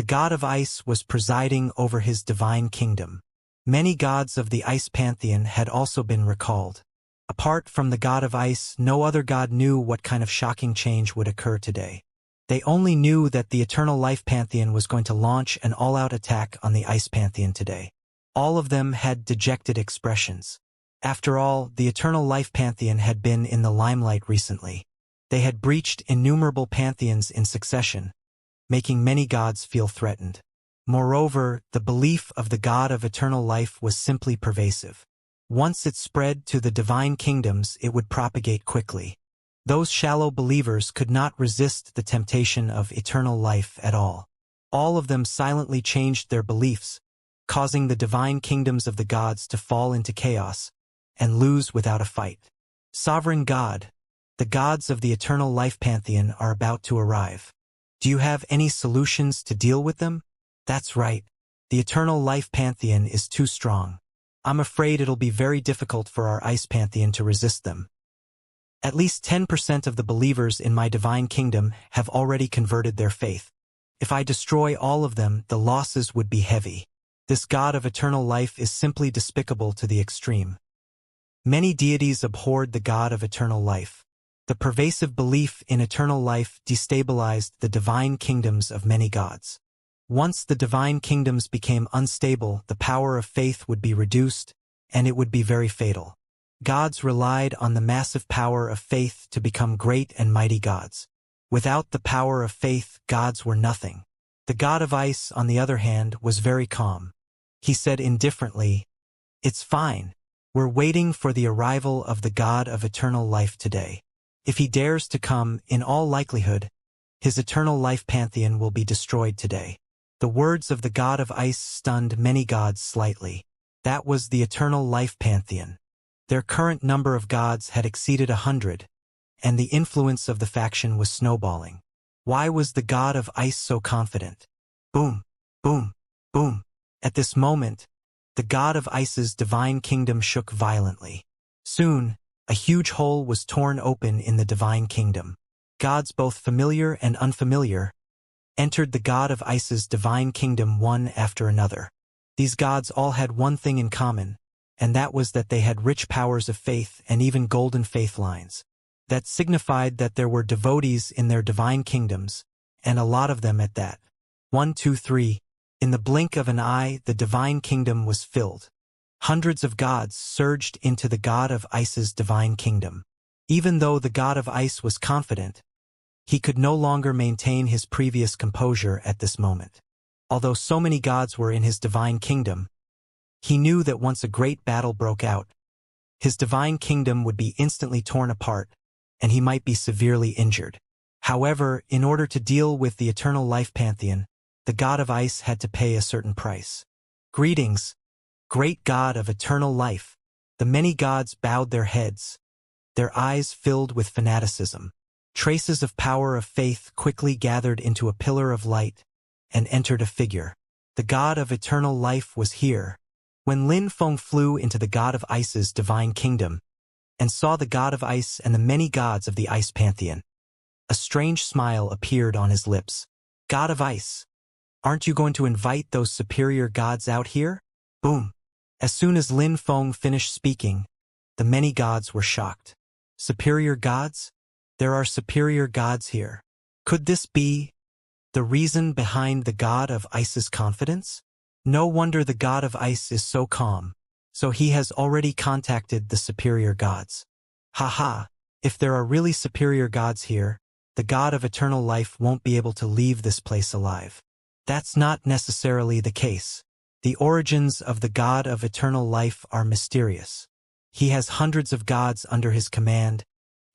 The god of ice was presiding over his divine kingdom. Many gods of the ice pantheon had also been recalled. Apart from the god of ice, no other god knew what kind of shocking change would occur today. They only knew that the Eternal Life Pantheon was going to launch an all-out attack on the Ice Pantheon today. All of them had dejected expressions. After all, the Eternal Life Pantheon had been in the limelight recently. They had breached innumerable pantheons in succession, making many gods feel threatened. Moreover, the belief of the God of eternal life was simply pervasive. Once it spread to the divine kingdoms, it would propagate quickly. Those shallow believers could not resist the temptation of eternal life at all. All of them silently changed their beliefs, causing the divine kingdoms of the gods to fall into chaos and lose without a fight. Sovereign God, the gods of the eternal life pantheon are about to arrive. Do you have any solutions to deal with them? That's right. The eternal life pantheon is too strong. I'm afraid it'll be very difficult for our ice pantheon to resist them. At least 10% of the believers in my divine kingdom have already converted their faith. If I destroy all of them, the losses would be heavy. This God of eternal life is simply despicable to the extreme. Many deities abhorred the God of eternal life. The pervasive belief in eternal life destabilized the divine kingdoms of many gods. Once the divine kingdoms became unstable, the power of faith would be reduced, and it would be very fatal. Gods relied on the massive power of faith to become great and mighty gods. Without the power of faith, gods were nothing. The god of ice, on the other hand, was very calm. He said indifferently, "It's fine. We're waiting for the arrival of the God of eternal life today. If he dares to come, in all likelihood, his eternal life pantheon will be destroyed today." The words of the god of ice stunned many gods slightly. That was the eternal life pantheon. Their current number of gods had exceeded 100, and the influence of the faction was snowballing. Why was the god of ice so confident? Boom, boom, boom. At this moment, the god of ice's divine kingdom shook violently. Soon, a huge hole was torn open in the divine kingdom. Gods both familiar and unfamiliar entered the god of ice's divine kingdom one after another. These gods all had one thing in common, and that was that they had rich powers of faith and even golden faith lines. That signified that there were devotees in their divine kingdoms, and a lot of them at that. 1, 2, 3. In the blink of an eye, the divine kingdom was filled. Hundreds of gods surged into the god of ice's divine kingdom. Even though the god of ice was confident, he could no longer maintain his previous composure at this moment. Although so many gods were in his divine kingdom, he knew that once a great battle broke out, his divine kingdom would be instantly torn apart, and he might be severely injured. However, in order to deal with the eternal life pantheon, the god of ice had to pay a certain price. Greetings, great god of eternal life. The many gods bowed their heads, their eyes filled with fanaticism. Traces of power of faith quickly gathered into a pillar of light and entered a figure. The god of eternal life was here. When Lin Feng flew into the god of ice's divine kingdom and saw the god of ice and the many gods of the ice pantheon, a strange smile appeared on his lips. God of ice, aren't you going to invite those superior gods out here? Boom. As soon as Lin Feng finished speaking, the many gods were shocked. Superior gods? There are superior gods here. Could this be the reason behind the god of ice's confidence? No wonder the god of ice is so calm. So he has already contacted the superior gods. Haha, if there are really superior gods here, the god of eternal life won't be able to leave this place alive. That's not necessarily the case. The origins of the god of eternal life are mysterious. He has hundreds of gods under his command,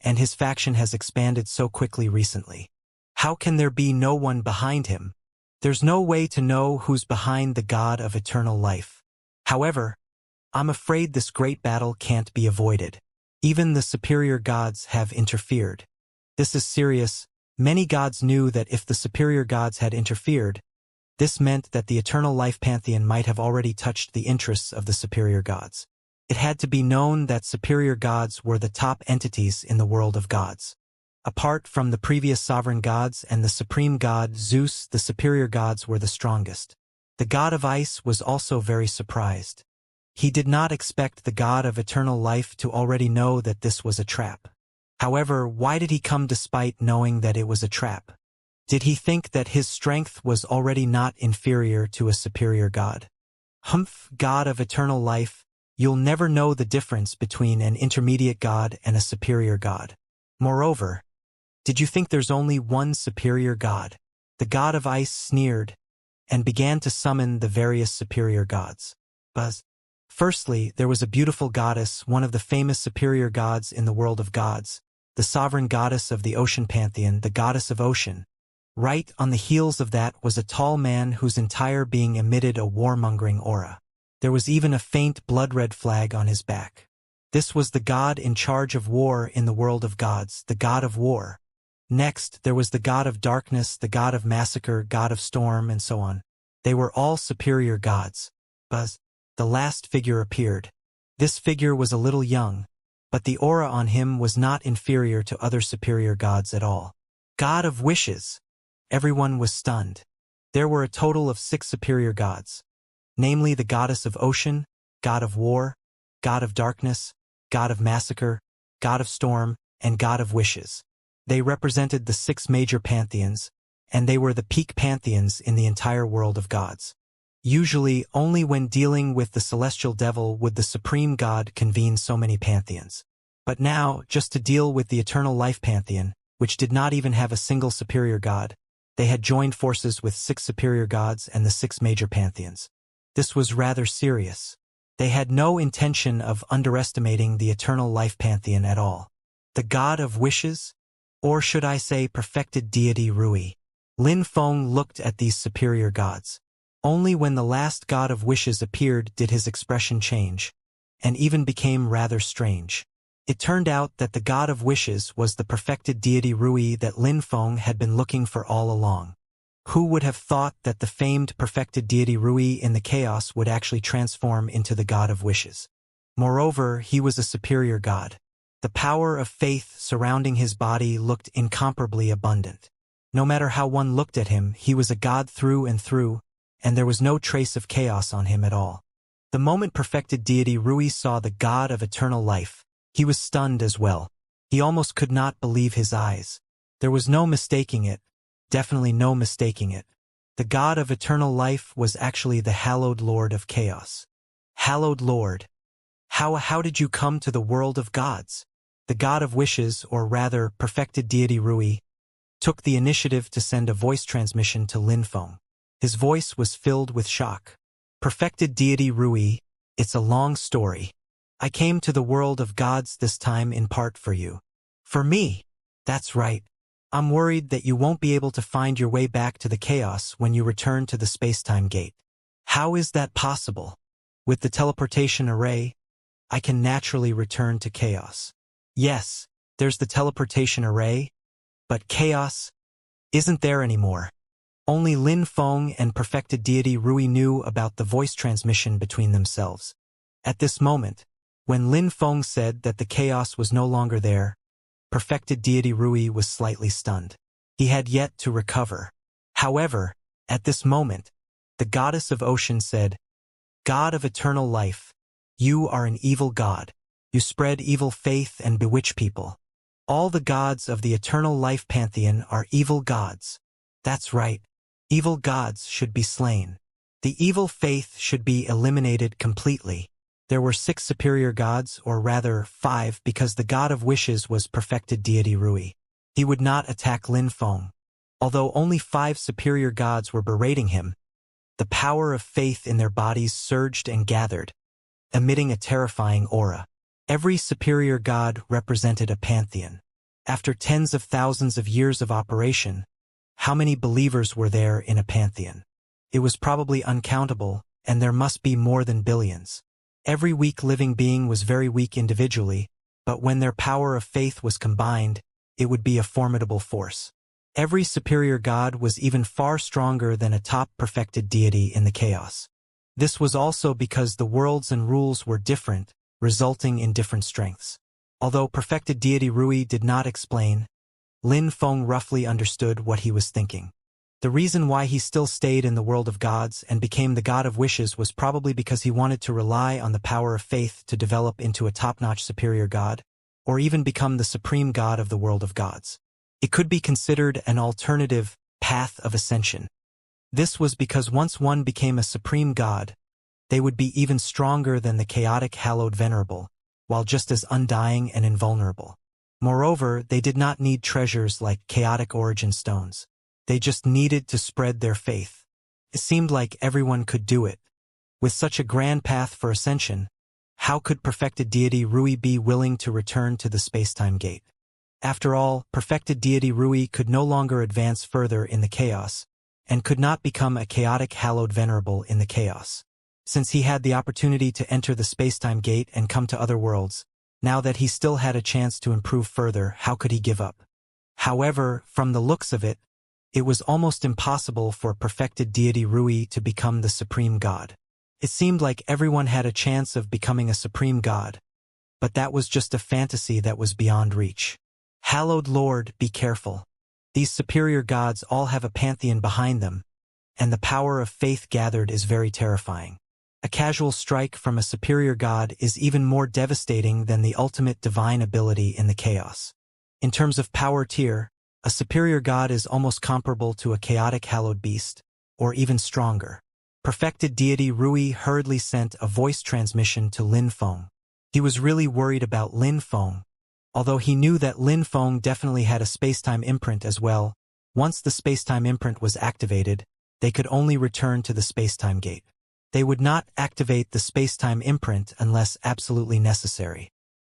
and his faction has expanded so quickly recently. How can there be no one behind him? There's no way to know who's behind the god of eternal life. However, I'm afraid this great battle can't be avoided. Even the superior gods have interfered. This is serious. Many gods knew that if the superior gods had interfered, this meant that the eternal life pantheon might have already touched the interests of the superior gods. It had to be known that superior gods were the top entities in the world of gods. Apart from the previous sovereign gods and the supreme god Zeus, the superior gods were the strongest. The god of ice was also very surprised. He did not expect the god of eternal life to already know that this was a trap. However, why did he come despite knowing that it was a trap? Did he think that his strength was already not inferior to a superior god? Humph, god of eternal life, you'll never know the difference between an intermediate god and a superior god. Moreover, did you think there's only one superior god? The god of ice sneered and began to summon the various superior gods. Firstly, there was a beautiful goddess, one of the famous superior gods in the world of gods, the sovereign goddess of the ocean pantheon, the goddess of ocean. Right on the heels of that was a tall man whose entire being emitted a warmongering aura. There was even a faint blood-red flag on his back. This was the god in charge of war in the world of gods, the god of war. Next, there was the god of darkness, the god of massacre, god of storm, and so on. They were all superior gods. The last figure appeared. This figure was a little young, but the aura on him was not inferior to other superior gods at all. God of wishes! Everyone was stunned. There were a total of 6 superior gods, namely the goddess of ocean, god of war, god of darkness, god of massacre, god of storm, and god of wishes. They represented the 6 major pantheons, and they were the peak pantheons in the entire world of gods. Usually, only when dealing with the celestial devil would the supreme god convene so many pantheons. But now, just to deal with the eternal life pantheon, which did not even have a single superior god, they had joined forces with 6 superior gods and the 6 major pantheons. This was rather serious. They had no intention of underestimating the eternal life pantheon at all. The god of wishes? Or should I say perfected deity Rui? Lin Feng looked at these superior gods. Only when the last god of wishes appeared did his expression change, and even became rather strange. It turned out that the god of wishes was the perfected deity Rui that Lin Feng had been looking for all along. Who would have thought that the famed perfected deity Rui in the chaos would actually transform into the god of wishes? Moreover, he was a superior god. The power of faith surrounding his body looked incomparably abundant. No matter how one looked at him, he was a god through and through, and there was no trace of chaos on him at all. The moment perfected deity Rui saw the god of eternal life, he was stunned as well. He almost could not believe his eyes. There was no mistaking it, definitely no mistaking it. The god of eternal life was actually the hallowed lord of chaos. Hallowed lord. How did you come to the world of gods? The god of wishes, or rather, perfected deity Rui, took the initiative to send a voice transmission to Lin Feng. His voice was filled with shock. Perfected deity Rui, it's a long story. I came to the world of gods this time in part for you. For me? That's right. I'm worried that you won't be able to find your way back to the chaos when you return to the space-time gate. How is that possible? With the teleportation array, I can naturally return to chaos. Yes, there's the teleportation array, but chaos isn't there anymore. Only Lin Feng and perfected deity Rui knew about the voice transmission between themselves. At this moment, when Lin Feng said that the chaos was no longer there, perfected deity Rui was slightly stunned. He had yet to recover. However, at this moment, the goddess of ocean said, God of eternal life, you are an evil god. You spread evil faith and bewitch people. All the gods of the eternal life pantheon are evil gods. That's right. Evil gods should be slain. The evil faith should be eliminated completely. There were 6 superior gods, or rather 5, because the god of wishes was perfected deity Rui. He would not attack Lin Feng. Although only 5 superior gods were berating him, the power of faith in their bodies surged and gathered, emitting a terrifying aura. Every superior god represented a pantheon. After tens of thousands of years of operation, how many believers were there in a pantheon? It was probably uncountable, and there must be more than billions. Every weak living being was very weak individually, but when their power of faith was combined, it would be a formidable force. Every superior god was even far stronger than a top perfected deity in the chaos. This was also because the worlds and rules were different, resulting in different strengths. Although perfected deity Rui did not explain, Lin Feng roughly understood what he was thinking. The reason why he still stayed in the world of gods and became the god of wishes was probably because he wanted to rely on the power of faith to develop into a top-notch superior god, or even become the supreme god of the world of gods. It could be considered an alternative path of ascension. This was because once one became a supreme god, they would be even stronger than the chaotic hallowed venerable, while just as undying and invulnerable. Moreover, they did not need treasures like chaotic origin stones. They just needed to spread their faith. It seemed like everyone could do it. With such a grand path for ascension, how could perfected deity Rui be willing to return to the space-time gate? After all, perfected deity Rui could no longer advance further in the chaos, and could not become a chaotic hallowed venerable in the chaos. Since he had the opportunity to enter the space-time gate and come to other worlds, now that he still had a chance to improve further, how could he give up? However, from the looks of it, it was almost impossible for perfected deity Rui to become the supreme god. It seemed like everyone had a chance of becoming a supreme god, but that was just a fantasy that was beyond reach. Hallowed Lord, be careful. These superior gods all have a pantheon behind them, and the power of faith gathered is very terrifying. A casual strike from a superior god is even more devastating than the ultimate divine ability in the chaos. In terms of power tier, a superior god is almost comparable to a chaotic hallowed beast, or even stronger. Perfected deity Rui hurriedly sent a voice transmission to Lin Feng. He was really worried about Lin Feng, although he knew that Lin Feng definitely had a space-time imprint as well. Once the space-time imprint was activated, they could only return to the space-time gate. They would not activate the space-time imprint unless absolutely necessary.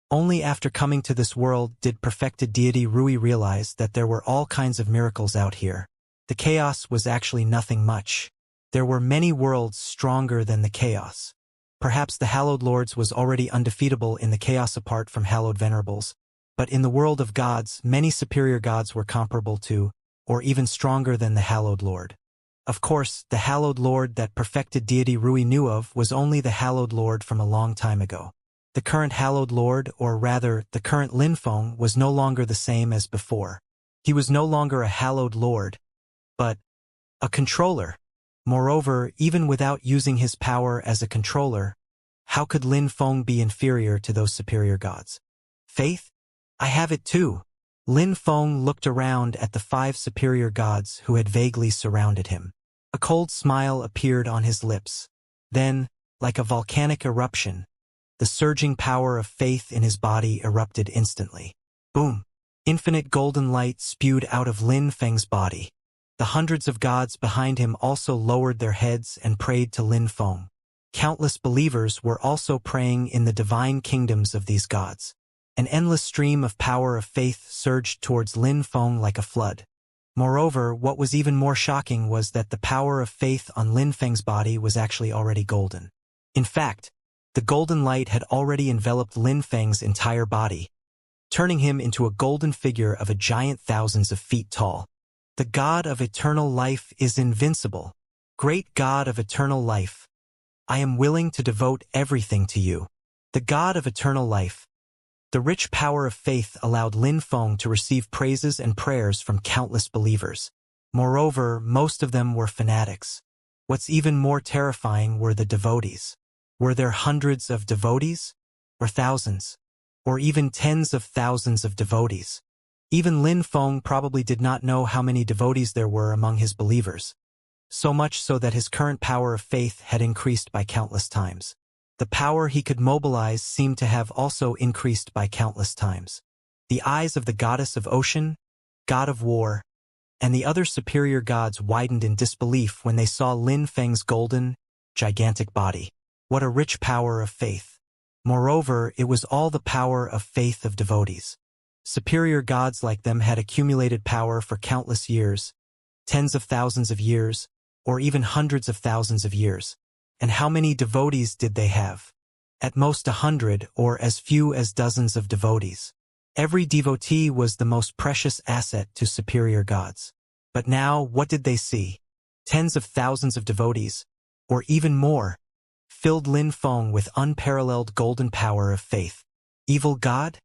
Only after coming to this world did perfected deity Rui realize that there were all kinds of miracles out here. The chaos was actually nothing much. There were many worlds stronger than the chaos. Perhaps the Hallowed Lords was already undefeatable in the chaos apart from Hallowed Venerables, but in the world of gods, many superior gods were comparable to, or even stronger than the Hallowed Lord. Of course, the Hallowed Lord that perfected deity Rui knew of was only the Hallowed Lord from a long time ago. The current Hallowed Lord, or rather, the current Lin Feng, was no longer the same as before. He was no longer a Hallowed Lord, but a controller. Moreover, even without using his power as a controller, how could Lin Feng be inferior to those superior gods? Faith? I have it too. Lin Feng looked around at the 5 superior gods who had vaguely surrounded him. A cold smile appeared on his lips. Then, like a volcanic eruption, the surging power of faith in his body erupted instantly. Boom! Infinite golden light spewed out of Lin Feng's body. The hundreds of gods behind him also lowered their heads and prayed to Lin Feng. Countless believers were also praying in the divine kingdoms of these gods. An endless stream of power of faith surged towards Lin Feng like a flood. Moreover, what was even more shocking was that the power of faith on Lin Feng's body was actually already golden. In fact, the golden light had already enveloped Lin Feng's entire body, turning him into a golden figure of a giant thousands of feet tall. The God of eternal life is invincible. Great God of eternal life, I am willing to devote everything to you. The God of eternal life. The rich power of faith allowed Lin Feng to receive praises and prayers from countless believers. Moreover, most of them were fanatics. What's even more terrifying were the devotees. Were there hundreds of devotees? Or thousands? Or even tens of thousands of devotees? Even Lin Feng probably did not know how many devotees there were among his believers. So much so that his current power of faith had increased by countless times. The power he could mobilize seemed to have also increased by countless times. The eyes of the goddess of ocean, god of war, and the other superior gods widened in disbelief when they saw Lin Feng's golden, gigantic body. What a rich power of faith. Moreover, it was all the power of faith of devotees. Superior gods like them had accumulated power for countless years, tens of thousands of years, or even hundreds of thousands of years. And how many devotees did they have? At most 100, or as few as dozens of devotees. Every devotee was the most precious asset to superior gods. But now, what did they see? Tens of thousands of devotees, or even more, filled Lin Feng with unparalleled golden power of faith. Evil god?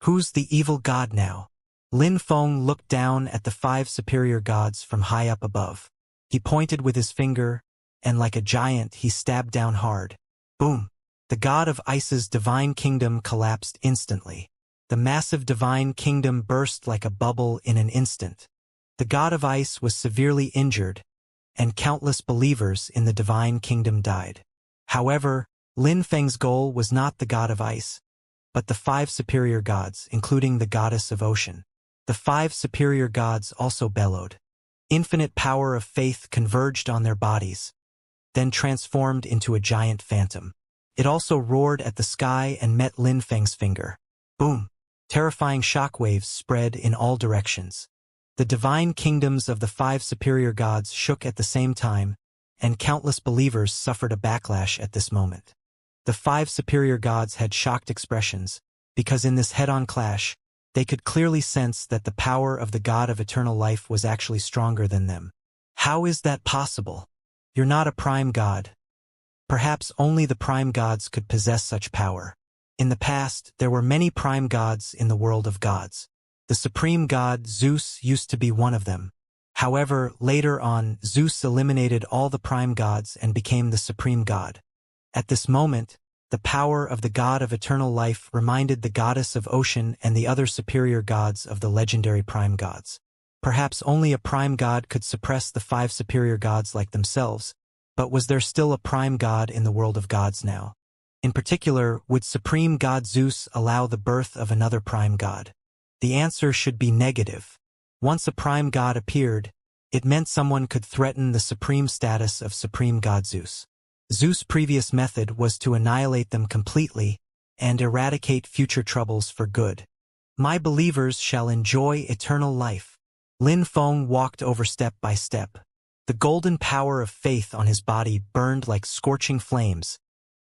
Who's the evil god now? Lin Feng looked down at the 5 superior gods from high up above. He pointed with his finger, and like a giant he stabbed down hard. Boom! The god of ice's divine kingdom collapsed instantly. The massive divine kingdom burst like a bubble in an instant. The god of ice was severely injured, and countless believers in the divine kingdom died. However, Lin Feng's goal was not the god of ice, but the 5 superior gods, including the goddess of ocean. The 5 superior gods also bellowed. Infinite power of faith converged on their bodies, then transformed into a giant phantom. It also roared at the sky and met Lin Feng's finger. Boom! Terrifying shockwaves spread in all directions. The divine kingdoms of the 5 superior gods shook at the same time, and countless believers suffered a backlash at this moment. The 5 superior gods had shocked expressions, because in this head-on clash, they could clearly sense that the power of the God of eternal life was actually stronger than them. How is that possible? You're not a prime god. Perhaps only the prime gods could possess such power. In the past, there were many prime gods in the world of gods. The supreme god Zeus used to be one of them. However, later on, Zeus eliminated all the prime gods and became the supreme god. At this moment, the power of the god of eternal life reminded the goddess of ocean and the other superior gods of the legendary prime gods. Perhaps only a prime god could suppress the 5 superior gods like themselves, but was there still a prime god in the world of gods now? In particular, would supreme god Zeus allow the birth of another prime god? The answer should be negative. Once a prime god appeared, it meant someone could threaten the supreme status of supreme god Zeus. Zeus' previous method was to annihilate them completely and eradicate future troubles for good. My believers shall enjoy eternal life. Lin Feng walked over step by step. The golden power of faith on his body burned like scorching flames,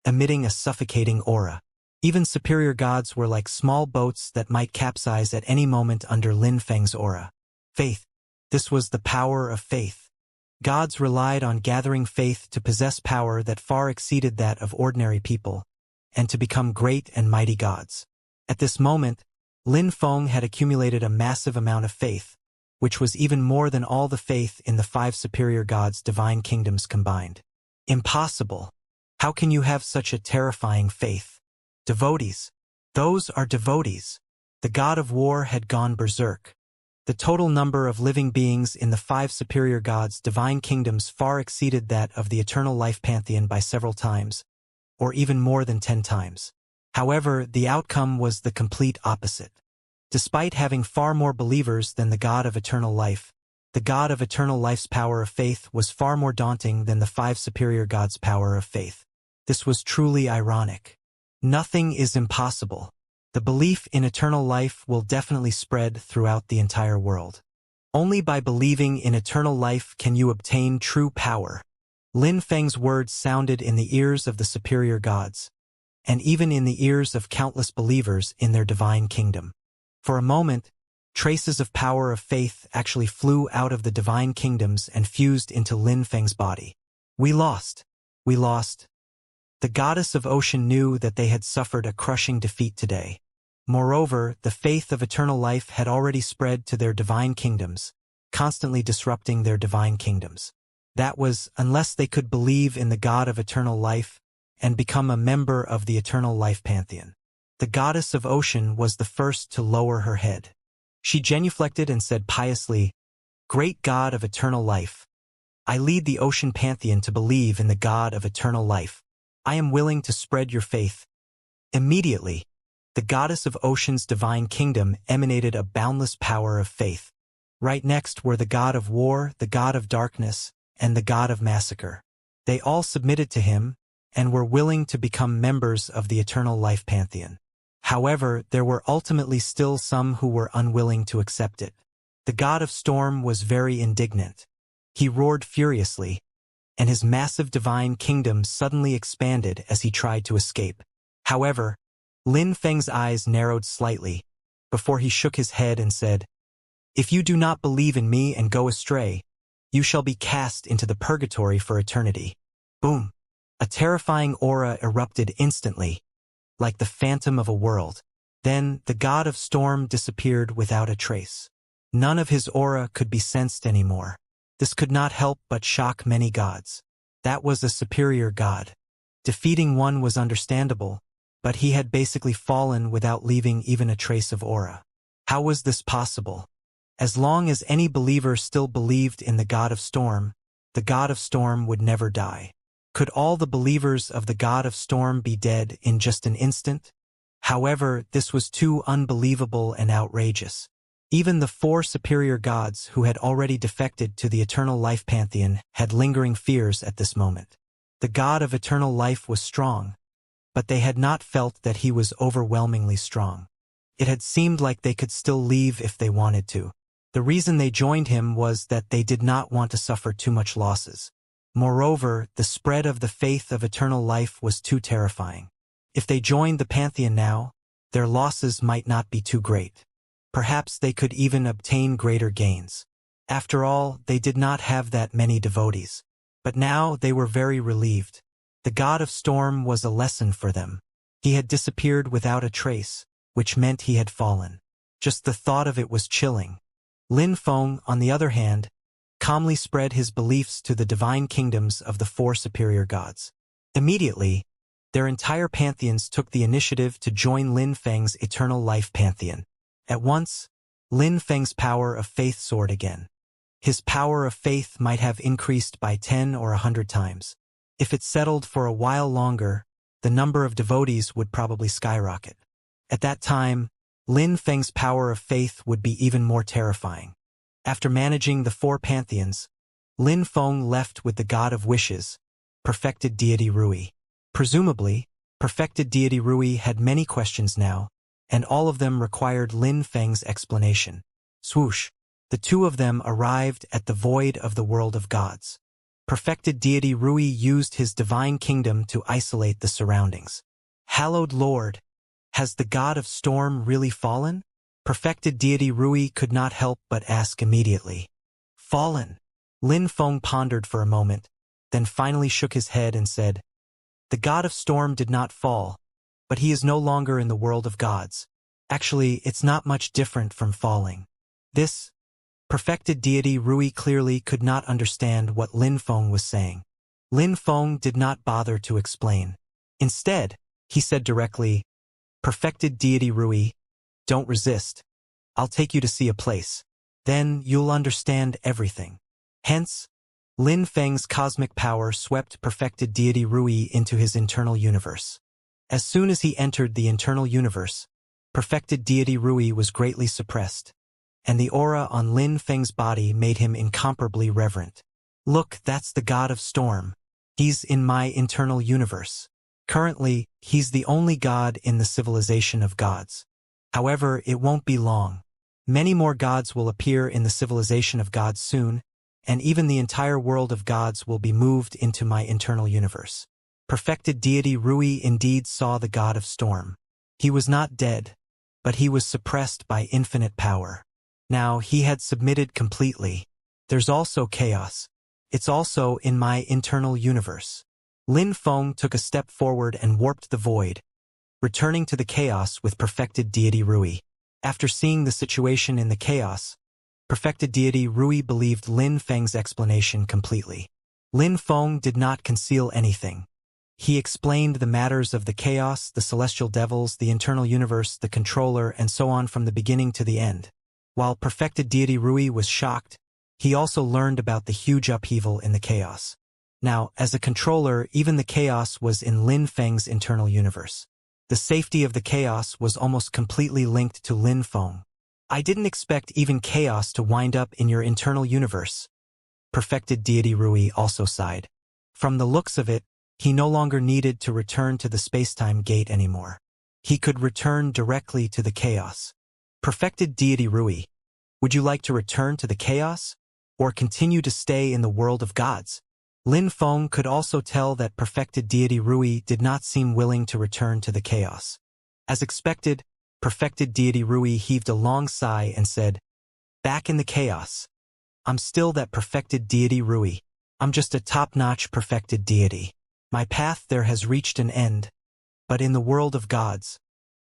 emitting a suffocating aura. Even superior gods were like small boats that might capsize at any moment under Lin Feng's aura. Faith. This was the power of faith. Gods relied on gathering faith to possess power that far exceeded that of ordinary people, and to become great and mighty gods. At this moment, Lin Feng had accumulated a massive amount of faith, which was even more than all the faith in the 5 superior gods' divine kingdoms combined. Impossible! How can you have such a terrifying faith? Devotees. Those are devotees. The god of war had gone berserk. The total number of living beings in the 5 superior gods' divine kingdoms far exceeded that of the eternal life pantheon by several times, or even more than 10 times. However, the outcome was the complete opposite. Despite having far more believers than the god of eternal life, the god of eternal life's power of faith was far more daunting than the 5 superior gods' power of faith. This was truly ironic. Nothing is impossible. The belief in eternal life will definitely spread throughout the entire world. Only by believing in eternal life can you obtain true power. Lin Feng's words sounded in the ears of the superior gods, and even in the ears of countless believers in their divine kingdom. For a moment, traces of power of faith actually flew out of the divine kingdoms and fused into Lin Feng's body. We lost. We lost. The goddess of ocean knew that they had suffered a crushing defeat today. Moreover, the faith of eternal life had already spread to their divine kingdoms, constantly disrupting their divine kingdoms. That was, unless they could believe in the God of eternal life and become a member of the eternal life pantheon. The goddess of ocean was the first to lower her head. She genuflected and said piously, "Great God of eternal life, I lead the ocean pantheon to believe in the God of eternal life. I am willing to spread your faith." Immediately, the goddess of ocean's divine kingdom emanated a boundless power of faith. Right next were the god of war, the god of darkness, and the god of massacre. They all submitted to him and were willing to become members of the eternal life pantheon. However, there were ultimately still some who were unwilling to accept it. The god of storm was very indignant. He roared furiously, and his massive divine kingdom suddenly expanded as he tried to escape. However, Lin Feng's eyes narrowed slightly before he shook his head and said, "If you do not believe in me and go astray, you shall be cast into the purgatory for eternity." Boom! A terrifying aura erupted instantly, like the phantom of a world. Then the god of storm disappeared without a trace. None of his aura could be sensed anymore. This could not help but shock many gods. That was a superior god. Defeating one was understandable, but he had basically fallen without leaving even a trace of aura. How was this possible? As long as any believer still believed in the god of storm, the god of storm would never die. Could all the believers of the god of storm be dead in just an instant? However, this was too unbelievable and outrageous. Even the 4 superior gods who had already defected to the eternal life pantheon had lingering fears at this moment. The god of eternal life was strong, but they had not felt that he was overwhelmingly strong. It had seemed like they could still leave if they wanted to. The reason they joined him was that they did not want to suffer too much losses. Moreover, the spread of the faith of eternal life was too terrifying. If they joined the pantheon now, their losses might not be too great. Perhaps they could even obtain greater gains. After all, they did not have that many devotees. But now they were very relieved. The god of storm was a lesson for them. He had disappeared without a trace, which meant he had fallen. Just the thought of it was chilling. Lin Feng, on the other hand, calmly spread his beliefs to the divine kingdoms of the 4 superior gods. Immediately, their entire pantheons took the initiative to join Lin Feng's eternal life pantheon. At once, Lin Feng's power of faith soared again. His power of faith might have increased by 10 or 100 times. If it settled for a while longer, the number of devotees would probably skyrocket. At that time, Lin Feng's power of faith would be even more terrifying. After managing the 4 pantheons, Lin Feng left with the god of wishes, perfected deity Rui. Presumably, perfected deity Rui had many questions now, and all of them required Lin Feng's explanation. Swoosh! The 2 of them arrived at the void of the world of gods. Perfected deity Rui used his divine kingdom to isolate the surroundings. Hallowed Lord! Has the god of storm really fallen? Perfected deity Rui could not help but ask immediately. Fallen? Lin Feng pondered for a moment, then finally shook his head and said, the god of storm did not fall, but he is no longer in the world of gods. Actually, it's not much different from falling. This perfected deity Rui clearly could not understand what Lin Feng was saying. Lin Feng did not bother to explain. Instead, he said directly, perfected deity Rui, don't resist. I'll take you to see a place. Then you'll understand everything. Hence, Lin Feng's cosmic power swept perfected deity Rui into his internal universe. As soon as he entered the internal universe, perfected deity Rui was greatly suppressed, and the aura on Lin Feng's body made him incomparably reverent. Look, that's the god of storm. He's in my internal universe. Currently, he's the only god in the civilization of gods. However, it won't be long. Many more gods will appear in the civilization of gods soon, and even the entire world of gods will be moved into my internal universe. Perfected deity Rui indeed saw the god of storm. He was not dead, but he was suppressed by infinite power. Now he had submitted completely. There's also chaos. It's also in my internal universe. Lin Feng took a step forward and warped the void, returning to the chaos with perfected deity Rui. After seeing the situation in the chaos, perfected deity Rui believed Lin Feng's explanation completely. Lin Feng did not conceal anything. He explained the matters of the chaos, the celestial devils, the internal universe, the controller, and so on from the beginning to the end. While perfected deity Rui was shocked, he also learned about the huge upheaval in the chaos. Now, as a controller, even the chaos was in Lin Feng's internal universe. The safety of the chaos was almost completely linked to Lin Feng. I didn't expect even chaos to wind up in your internal universe. Perfected deity Rui also sighed. From the looks of it, he no longer needed to return to the spacetime gate anymore. He could return directly to the chaos. Perfected deity Rui, would you like to return to the chaos, or continue to stay in the world of gods? Lin Feng could also tell that perfected deity Rui did not seem willing to return to the chaos. As expected, perfected deity Rui heaved a long sigh and said, back in the chaos. I'm still that perfected deity Rui. I'm just a top-notch perfected deity. My path there has reached an end, but in the world of gods,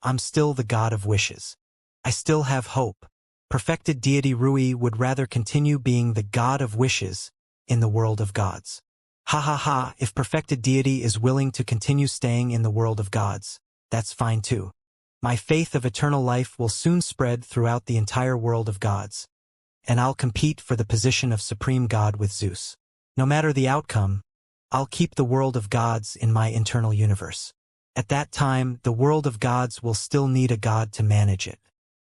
I'm still the god of wishes. I still have hope. Perfected deity Rui would rather continue being the god of wishes in the world of gods. Ha ha ha, if perfected deity is willing to continue staying in the world of gods, that's fine too. My faith of eternal life will soon spread throughout the entire world of gods, and I'll compete for the position of supreme god with Zeus. No matter the outcome, I'll keep the world of gods in my internal universe. At that time, the world of gods will still need a god to manage it.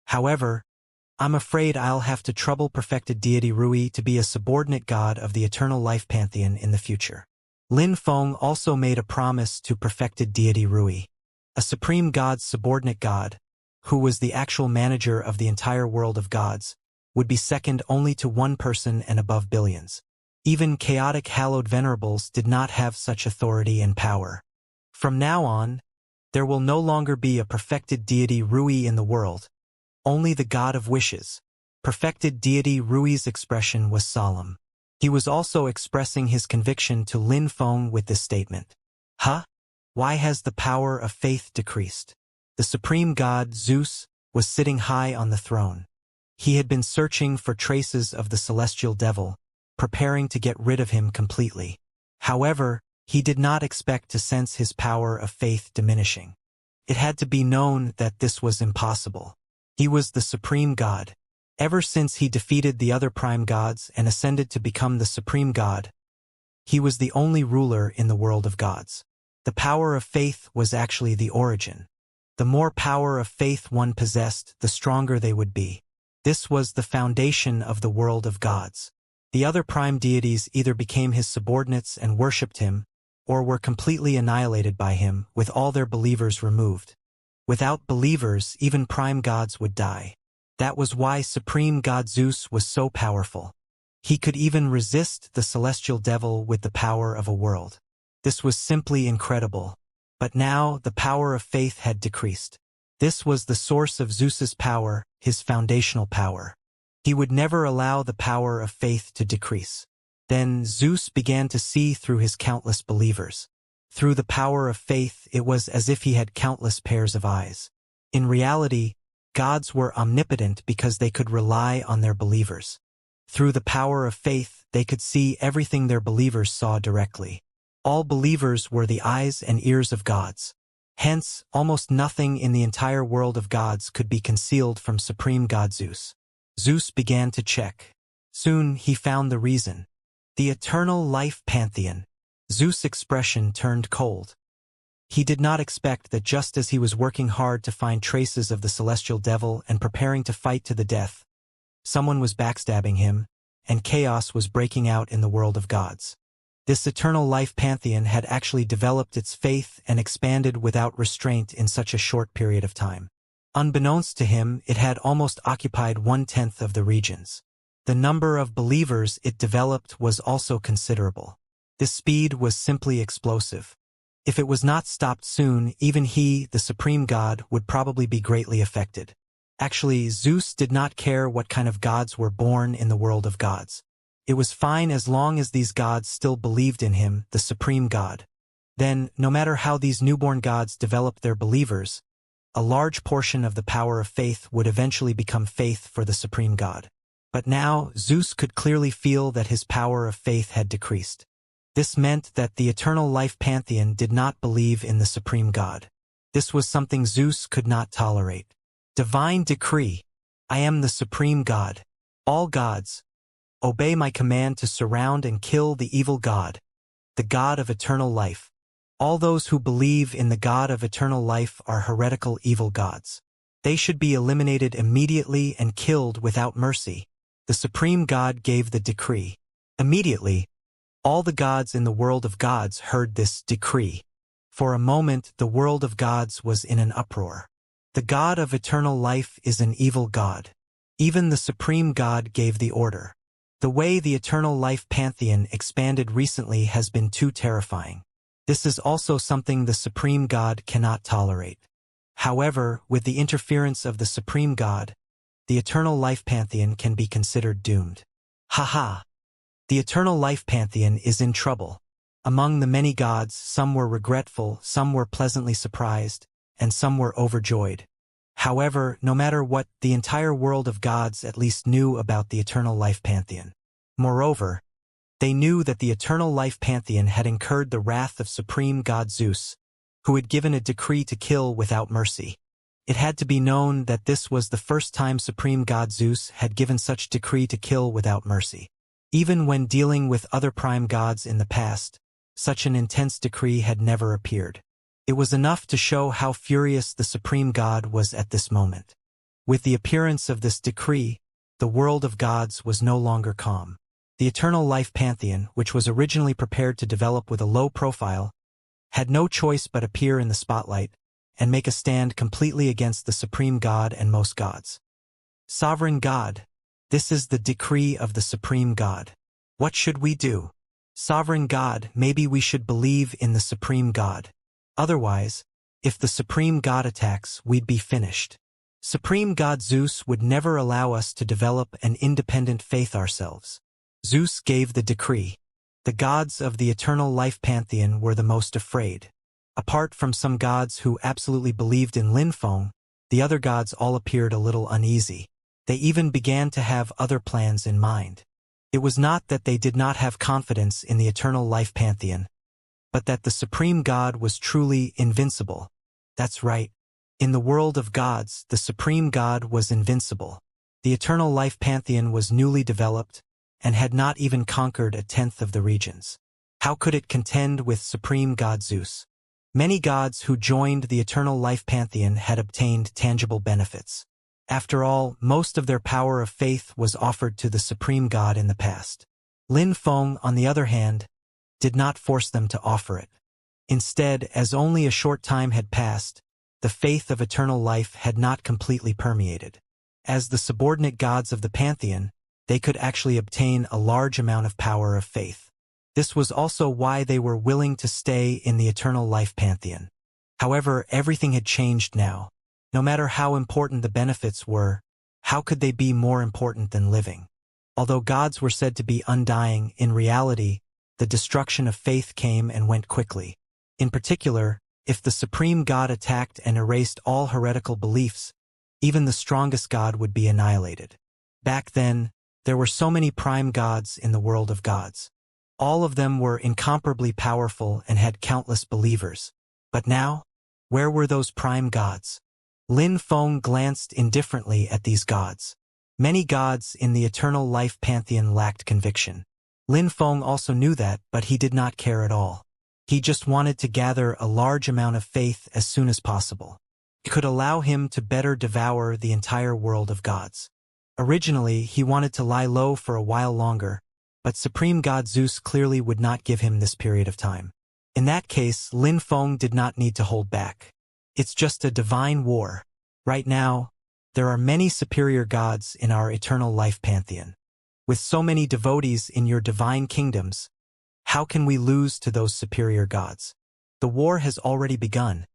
However, I'm afraid I'll have to trouble perfected deity Rui to be a subordinate god of the eternal life pantheon in the future. Lin Feng also made a promise to perfected deity Rui, a supreme god's subordinate god, who was the actual manager of the entire world of gods, would be second only to one person and above billions. Even chaotic hallowed venerables did not have such authority and power. From now on, there will no longer be a perfected deity Rui in the world, only the god of wishes. Perfected deity Rui's expression was solemn. He was also expressing his conviction to Lin Feng with this statement. Huh? Why has the power of faith decreased? The supreme god, Zeus, was sitting high on the throne. He had been searching for traces of the celestial devil, preparing to get rid of him completely. However, he did not expect to sense his power of faith diminishing. It had to be known that this was impossible. He was the supreme god. Ever since he defeated the other prime gods and ascended to become the supreme god, he was the only ruler in the world of gods. The power of faith was actually the origin. The more power of faith one possessed, the stronger they would be. This was the foundation of the world of gods. The other prime deities either became his subordinates and worshipped him, or were completely annihilated by him, with all their believers removed. Without believers, even prime gods would die. That was why supreme god Zeus was so powerful. He could even resist the celestial devil with the power of a world. This was simply incredible. But now, the power of faith had decreased. This was the source of Zeus's power, his foundational power. He would never allow the power of faith to decrease. Then Zeus began to see through his countless believers. Through the power of faith, it was as if he had countless pairs of eyes. In reality, gods were omnipotent because they could rely on their believers. Through the power of faith, they could see everything their believers saw directly. All believers were the eyes and ears of gods. Hence, almost nothing in the entire world of gods could be concealed from supreme god Zeus. Zeus began to check. Soon, he found the reason. The eternal life pantheon. Zeus' expression turned cold. He did not expect that just as he was working hard to find traces of the celestial devil and preparing to fight to the death, someone was backstabbing him, and chaos was breaking out in the world of gods. This eternal life pantheon had actually developed its faith and expanded without restraint in such a short period of time. Unbeknownst to him, it had almost occupied 1/10 of the regions. The number of believers it developed was also considerable. This speed was simply explosive. If it was not stopped soon, even he, the supreme god, would probably be greatly affected. Actually, Zeus did not care what kind of gods were born in the world of gods. It was fine as long as these gods still believed in him, the supreme god. Then, no matter how these newborn gods developed their believers, a large portion of the power of faith would eventually become faith for the supreme god. But now, Zeus could clearly feel that his power of faith had decreased. This meant that the eternal life pantheon did not believe in the supreme god. This was something Zeus could not tolerate. Divine decree. I am the supreme god. All gods, obey my command to surround and kill the evil god, the god of eternal life. All those who believe in the god of eternal life are heretical evil gods. They should be eliminated immediately and killed without mercy. The supreme god gave the decree. Immediately, all the gods in the world of gods heard this decree. For a moment, the world of gods was in an uproar. The god of eternal life is an evil god. Even the supreme god gave the order. The way the eternal life pantheon expanded recently has been too terrifying. This is also something the supreme god cannot tolerate. However, with the interference of the supreme god, the eternal life pantheon can be considered doomed. Haha! The eternal life pantheon is in trouble. Among the many gods, some were regretful, some were pleasantly surprised, and some were overjoyed. However, no matter what, the entire world of gods at least knew about the eternal life pantheon. Moreover, they knew that the eternal life pantheon had incurred the wrath of supreme god Zeus, who had given a decree to kill without mercy. It had to be known that this was the first time supreme god Zeus had given such decree to kill without mercy. Even when dealing with other prime gods in the past, such an intense decree had never appeared. It was enough to show how furious the supreme god was at this moment. With the appearance of this decree, the world of gods was no longer calm. The eternal life pantheon, which was originally prepared to develop with a low profile, had no choice but appear in the spotlight and make a stand completely against the supreme god and most gods. Sovereign God, this is the decree of the supreme god. What should we do? Sovereign God, maybe we should believe in the supreme god. Otherwise, if the supreme god attacks, we'd be finished. Supreme god Zeus would never allow us to develop an independent faith ourselves. Zeus gave the decree. The gods of the eternal life pantheon were the most afraid. Apart from some gods who absolutely believed in Linfeng, the other gods all appeared a little uneasy. They even began to have other plans in mind. It was not that they did not have confidence in the eternal life pantheon, but that the supreme god was truly invincible. That's right. In the world of gods, the supreme god was invincible. The eternal life pantheon was newly developed and had not even conquered a tenth of the regions. How could it contend with supreme god Zeus? Many gods who joined the eternal life pantheon had obtained tangible benefits. After all, most of their power of faith was offered to the supreme god in the past. Linfeng, on the other hand, did not force them to offer it. Instead, as only a short time had passed, the faith of eternal life had not completely permeated. As the subordinate gods of the pantheon, they could actually obtain a large amount of power of faith. This was also why they were willing to stay in the eternal life pantheon. However, everything had changed now. No matter how important the benefits were, how could they be more important than living? Although gods were said to be undying, in reality, the destruction of faith came and went quickly. In particular, if the supreme god attacked and erased all heretical beliefs, even the strongest god would be annihilated. Back then, there were so many prime gods in the world of gods. All of them were incomparably powerful and had countless believers. But now, where were those prime gods? Linfeng glanced indifferently at these gods. Many gods in the eternal life pantheon lacked conviction. Linfeng also knew that, but he did not care at all. He just wanted to gather a large amount of faith as soon as possible. It could allow him to better devour the entire world of gods. Originally, he wanted to lie low for a while longer, but supreme god Zeus clearly would not give him this period of time. In that case, Linfeng did not need to hold back. It's just a divine war. Right now, there are many superior gods in our eternal life pantheon. With so many devotees in your divine kingdoms, how can we lose to those superior gods? The war has already begun.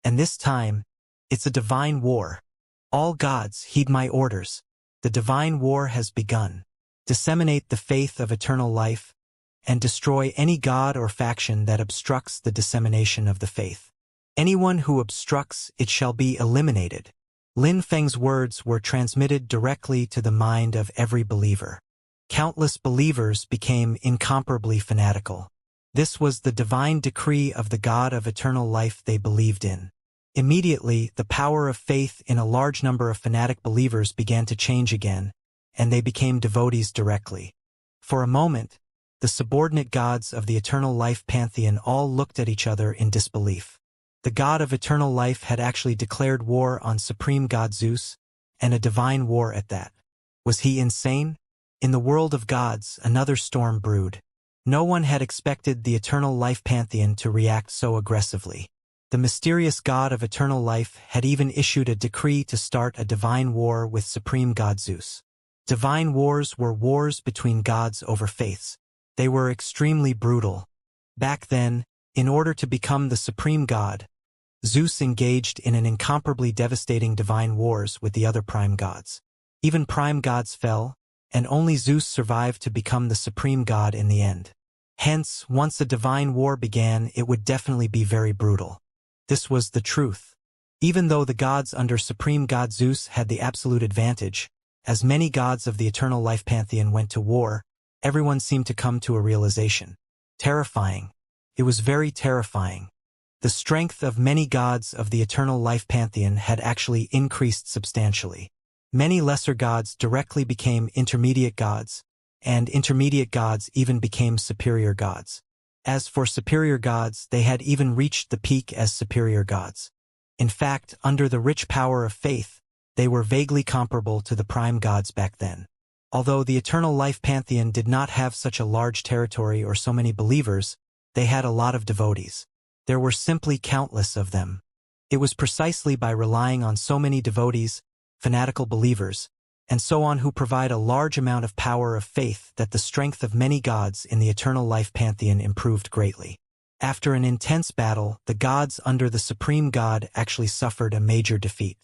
And this time, it's a divine war. All gods, heed my orders. The divine war has begun. Disseminate the faith of eternal life, and destroy any god or faction that obstructs the dissemination of the faith. Anyone who obstructs it shall be eliminated. Linfeng's words were transmitted directly to the mind of every believer. Countless believers became incomparably fanatical. This was the divine decree of the God of eternal life they believed in. Immediately, the power of faith in a large number of fanatic believers began to change again, and they became devotees directly. For a moment, the subordinate gods of the eternal life pantheon all looked at each other in disbelief. The God of eternal life had actually declared war on supreme god Zeus, and a divine war at that. Was he insane? In the world of gods, another storm brewed. No one had expected the eternal life pantheon to react so aggressively. The mysterious God of eternal life had even issued a decree to start a divine war with supreme god Zeus. Divine wars were wars between gods over faiths. They were extremely brutal. Back then, in order to become the supreme god, Zeus engaged in an incomparably devastating divine wars with the other prime gods. Even prime gods fell, and only Zeus survived to become the supreme god in the end. Hence, once a divine war began, it would definitely be very brutal. This was the truth. Even though the gods under Supreme God Zeus had the absolute advantage, as many gods of the eternal life pantheon went to war, everyone seemed to come to a realization. Terrifying. It was very terrifying. The strength of many gods of the eternal life pantheon had actually increased substantially. Many lesser gods directly became intermediate gods, and intermediate gods even became superior gods. As for superior gods, they had even reached the peak as superior gods. In fact, under the rich power of faith, they were vaguely comparable to the prime gods back then. Although the eternal life pantheon did not have such a large territory or so many believers, they had a lot of devotees. There were simply countless of them. It was precisely by relying on so many devotees, fanatical believers, and so on who provide a large amount of power of faith that the strength of many gods in the eternal life pantheon improved greatly. After an intense battle, the gods under the supreme god actually suffered a major defeat.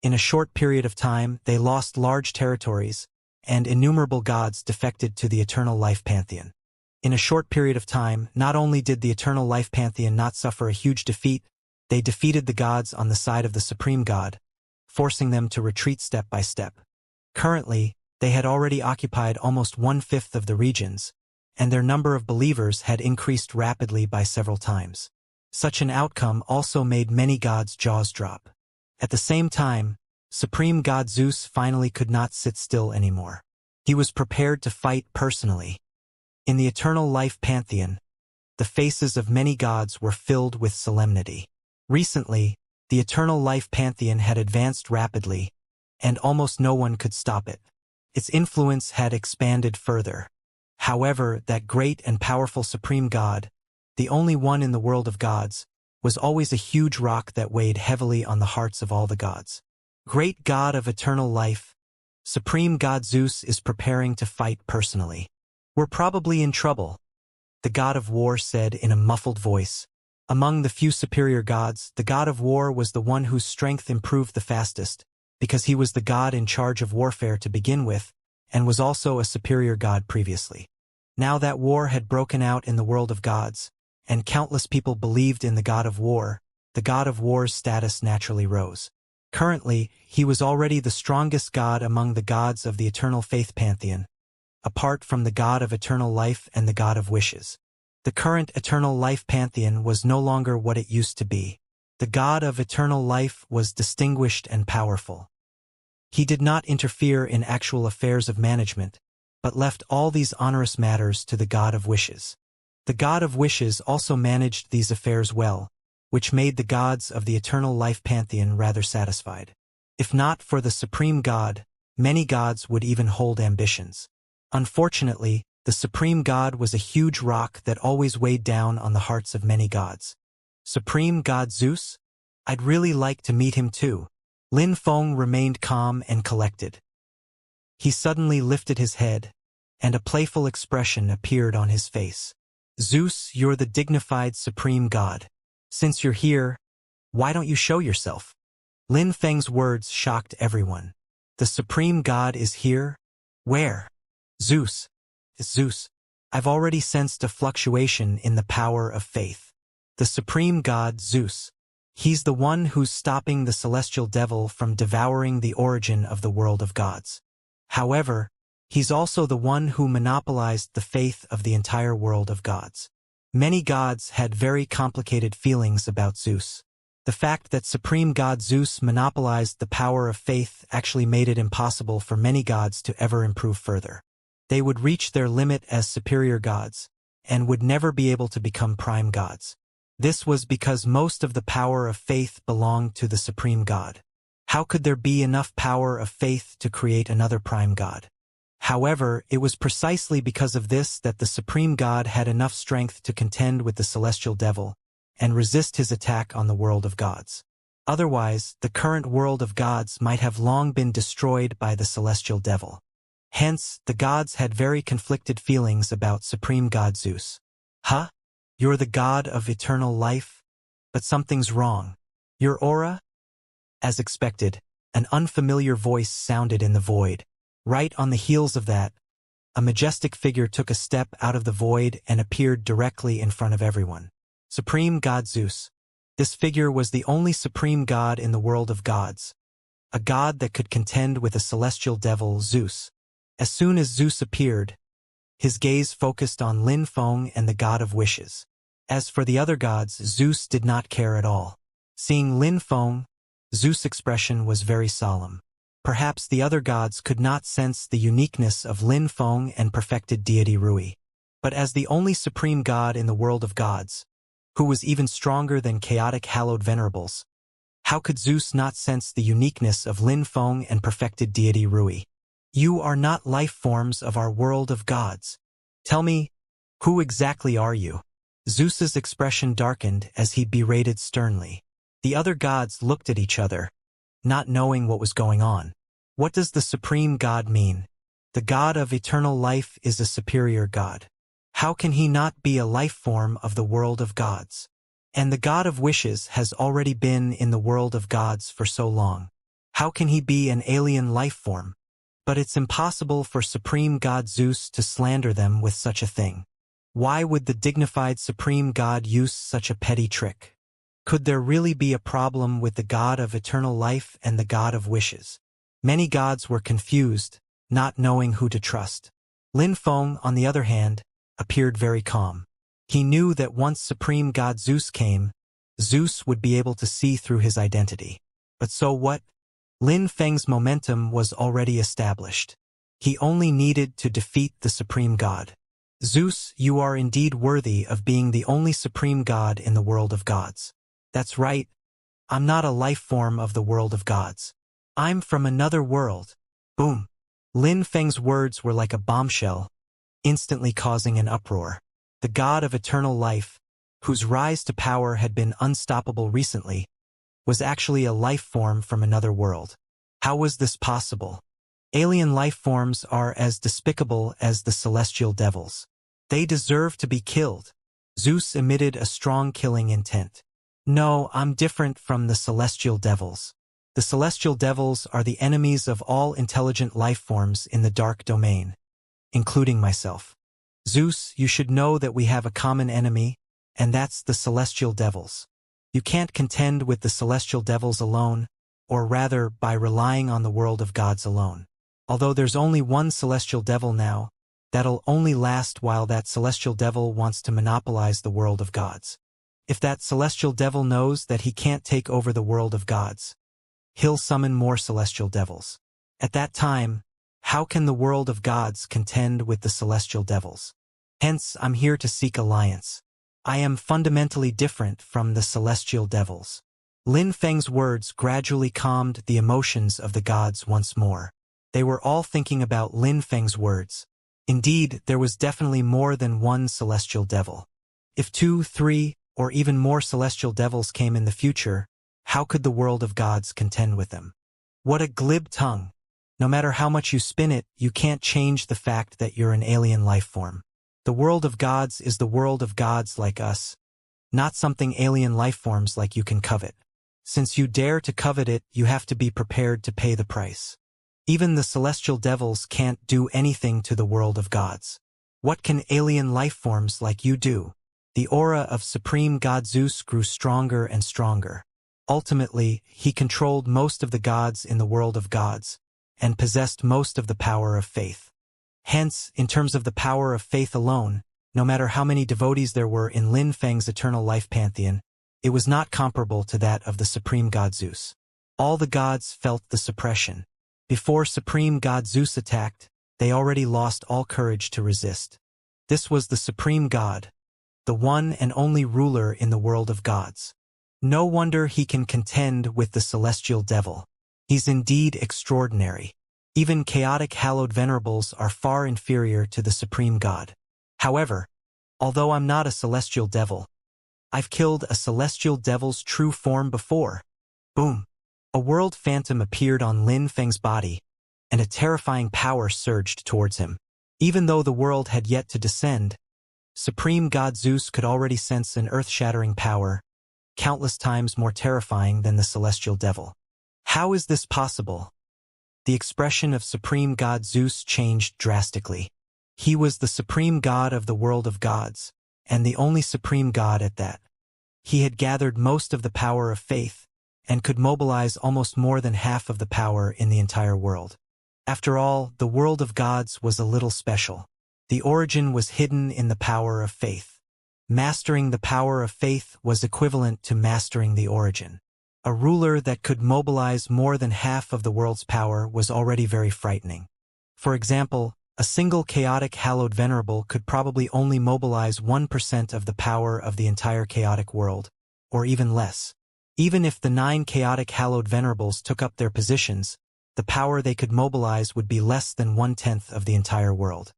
In a short period of time, they lost large territories, and innumerable gods defected to the eternal life pantheon. In a short period of time, not only did the eternal life pantheon not suffer a huge defeat, they defeated the gods on the side of the supreme god, forcing them to retreat step by step. Currently, they had already occupied almost 1/5 of the regions, and their number of believers had increased rapidly by several times. Such an outcome also made many gods' jaws drop. At the same time, Supreme God Zeus finally could not sit still anymore. He was prepared to fight personally. In the eternal life pantheon, the faces of many gods were filled with solemnity. Recently, the eternal life pantheon had advanced rapidly, and almost no one could stop it. Its influence had expanded further. However, that great and powerful supreme god, the only one in the world of gods, was always a huge rock that weighed heavily on the hearts of all the gods. Great God of eternal life, Supreme God Zeus is preparing to fight personally. We're probably in trouble, the god of war said in a muffled voice. Among the few superior gods, the god of war was the one whose strength improved the fastest, because he was the god in charge of warfare to begin with, and was also a superior god previously. Now that war had broken out in the world of gods, and countless people believed in the god of war, the god of war's status naturally rose. Currently, he was already the strongest god among the gods of the eternal faith pantheon, apart from the god of eternal life and the god of wishes. The current eternal life pantheon was no longer what it used to be. The god of eternal life was distinguished and powerful. He did not interfere in actual affairs of management, but left all these onerous matters to the god of wishes. The god of wishes also managed these affairs well, which made the gods of the eternal life pantheon rather satisfied. If not for the supreme god, many gods would even hold ambitions. Unfortunately, the supreme god was a huge rock that always weighed down on the hearts of many gods. Supreme God Zeus? I'd really like to meet him too. Lin Feng remained calm and collected. He suddenly lifted his head, and a playful expression appeared on his face. Zeus, you're the dignified supreme god. Since you're here, why don't you show yourself? Lin Feng's words shocked everyone. The supreme god is here? Where? Zeus. Zeus. I've already sensed a fluctuation in the power of faith. The supreme god Zeus. He's the one who's stopping the celestial devil from devouring the origin of the world of gods. However, he's also the one who monopolized the faith of the entire world of gods. Many gods had very complicated feelings about Zeus. The fact that Supreme God Zeus monopolized the power of faith actually made it impossible for many gods to ever improve further. They would reach their limit as superior gods, and would never be able to become prime gods. This was because most of the power of faith belonged to the Supreme God. How could there be enough power of faith to create another prime god? However, it was precisely because of this that the Supreme God had enough strength to contend with the celestial devil, and resist his attack on the world of gods. Otherwise, the current world of gods might have long been destroyed by the celestial devil. Hence, the gods had very conflicted feelings about Supreme God Zeus. Huh? You're the god of eternal life? But something's wrong. Your aura? As expected, an unfamiliar voice sounded in the void. Right on the heels of that, a majestic figure took a step out of the void and appeared directly in front of everyone. Supreme God Zeus. This figure was the only supreme god in the world of gods, a god that could contend with a celestial devil, Zeus. As soon as Zeus appeared, his gaze focused on Lin Feng and the god of wishes. As for the other gods, Zeus did not care at all. Seeing Lin Feng, Zeus' expression was very solemn. Perhaps the other gods could not sense the uniqueness of Lin Feng and perfected deity Rui. But as the only supreme god in the world of gods, who was even stronger than chaotic hallowed venerables, how could Zeus not sense the uniqueness of Lin Feng and perfected deity Rui? You are not life forms of our world of gods. Tell me, who exactly are you? Zeus's expression darkened as he berated sternly. The other gods looked at each other, not knowing what was going on. What does the supreme god mean? The god of eternal life is a superior god. How can he not be a life form of the world of gods? And the god of wishes has already been in the world of gods for so long. How can he be an alien life form? But it's impossible for supreme god Zeus to slander them with such a thing. Why would the dignified supreme god use such a petty trick? Could there really be a problem with the god of eternal life and the god of wishes? Many gods were confused, not knowing who to trust. Lin Feng, on the other hand, appeared very calm. He knew that once supreme god Zeus came, Zeus would be able to see through his identity. But so what? Lin Feng's momentum was already established. He only needed to defeat the supreme god. Zeus, you are indeed worthy of being the only supreme god in the world of gods. That's right. I'm not a life form of the world of gods. I'm from another world. Boom. Lin Feng's words were like a bombshell, instantly causing an uproar. The god of eternal life, whose rise to power had been unstoppable recently, was actually a life form from another world. How was this possible? Alien life forms are as despicable as the celestial devils. They deserve to be killed. Zeus emitted a strong killing intent. No, I'm different from the celestial devils. The celestial devils are the enemies of all intelligent life forms in the dark domain, including myself. Zeus, you should know that we have a common enemy, and that's the celestial devils. You can't contend with the celestial devils alone, or rather by relying on the world of gods alone. Although there's only one celestial devil now, that'll only last while that celestial devil wants to monopolize the world of gods. If that celestial devil knows that he can't take over the world of gods, he'll summon more celestial devils. At that time, how can the world of gods contend with the celestial devils? Hence, I'm here to seek alliance. I am fundamentally different from the celestial devils. Lin Feng's words gradually calmed the emotions of the gods once more. They were all thinking about Lin Feng's words. Indeed, there was definitely more than one celestial devil. If 2, 3, or even more celestial devils came in the future, how could the world of gods contend with them? What a glib tongue. No matter how much you spin it, you can't change the fact that you're an alien life form. The world of gods is the world of gods like us, not something alien life forms like you can covet. Since you dare to covet it, you have to be prepared to pay the price. Even the celestial devils can't do anything to the world of gods. What can alien life forms like you do? The aura of supreme god Zeus grew stronger and stronger. Ultimately, he controlled most of the gods in the world of gods, and possessed most of the power of faith. Hence, in terms of the power of faith alone, no matter how many devotees there were in Lin Feng's eternal life pantheon, it was not comparable to that of the supreme god Zeus. All the gods felt the suppression. Before supreme god Zeus attacked, they already lost all courage to resist. This was the supreme god, the one and only ruler in the world of gods. No wonder he can contend with the celestial devil. He's indeed extraordinary. Even chaotic hallowed venerables are far inferior to the supreme god. However, although I'm not a celestial devil, I've killed a celestial devil's true form before. Boom! A world phantom appeared on Lin Feng's body, and a terrifying power surged towards him. Even though the world had yet to descend, supreme god Zeus could already sense an earth-shattering power, countless times more terrifying than the celestial devil. How is this possible? The expression of supreme god Zeus changed drastically. He was the supreme god of the world of gods, and the only supreme god at that. He had gathered most of the power of faith, and could mobilize almost more than half of the power in the entire world. After all, the world of gods was a little special. The origin was hidden in the power of faith. Mastering the power of faith was equivalent to mastering the origin. A ruler that could mobilize more than half of the world's power was already very frightening. For example, a single chaotic hallowed venerable could probably only mobilize 1% of the power of the entire chaotic world, or even less. Even if the 9 chaotic hallowed venerables took up their positions, the power they could mobilize would be less than 1/10 of the entire world.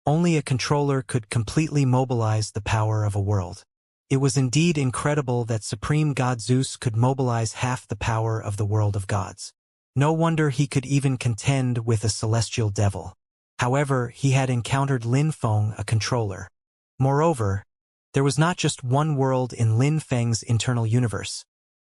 Only a controller could completely mobilize the power of a world. It was indeed incredible that Supreme God Zeus could mobilize half the power of the world of gods. No wonder he could even contend with a celestial devil. However, he had encountered Lin Feng, a controller. Moreover, there was not just one world in Lin Feng's internal universe,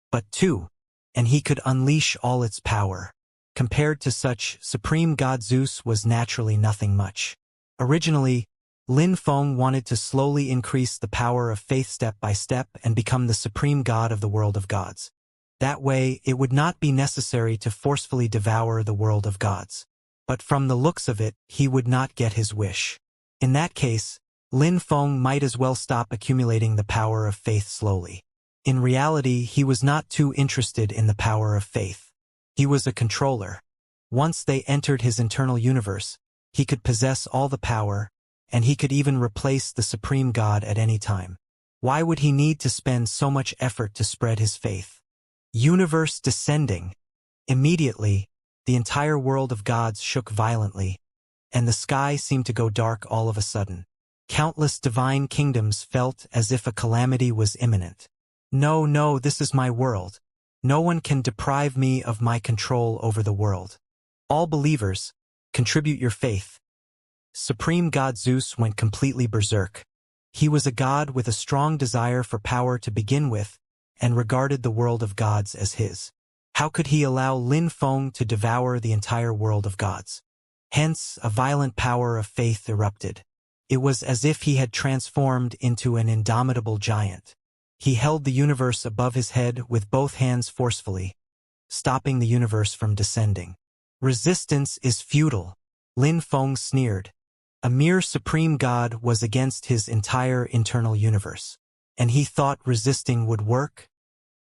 but 2, and he could unleash all its power. Compared to such, Supreme God Zeus was naturally nothing much. Originally, Lin Feng wanted to slowly increase the power of faith step by step and become the supreme god of the world of gods. That way, it would not be necessary to forcefully devour the world of gods. But from the looks of it, he would not get his wish. In that case, Lin Feng might as well stop accumulating the power of faith slowly. In reality, he was not too interested in the power of faith. He was a controller. Once they entered his internal universe, he could possess all the power, and he could even replace the supreme god at any time. Why would he need to spend so much effort to spread his faith? Universe descending. Immediately, the entire world of gods shook violently, and the sky seemed to go dark all of a sudden. Countless divine kingdoms felt as if a calamity was imminent. No, no, this is my world. No one can deprive me of my control over the world. All believers, contribute your faith. Supreme God Zeus went completely berserk. He was a god with a strong desire for power to begin with, and regarded the world of gods as his. How could he allow Lin Feng to devour the entire world of gods? Hence, a violent power of faith erupted. It was as if he had transformed into an indomitable giant. He held the universe above his head with both hands forcefully, stopping the universe from descending. Resistance is futile, Lin Feng sneered. A mere supreme god was against his entire internal universe, and he thought resisting would work?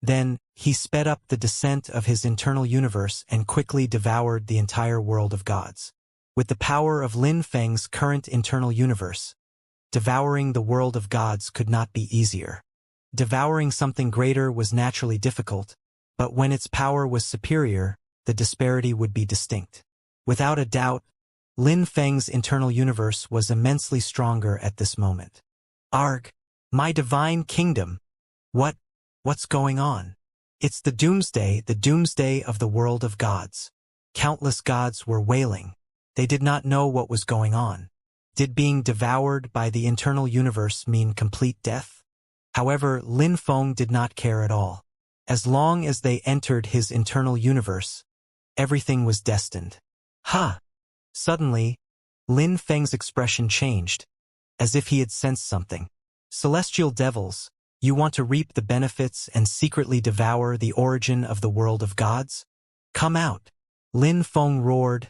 Then, he sped up the descent of his internal universe and quickly devoured the entire world of gods. With the power of Lin Feng's current internal universe, devouring the world of gods could not be easier. Devouring something greater was naturally difficult, but when its power was superior, the disparity would be distinct. Without a doubt, Lin Feng's internal universe was immensely stronger at this moment. Arg! My divine kingdom! What's going on? It's the doomsday of the world of gods. Countless gods were wailing. They did not know what was going on. Did being devoured by the internal universe mean complete death? However, Lin Feng did not care at all. As long as they entered his internal universe, everything was destined. Ha! Suddenly, Lin Feng's expression changed, as if he had sensed something. Celestial devils, you want to reap the benefits and secretly devour the origin of the world of gods? Come out! Lin Feng roared,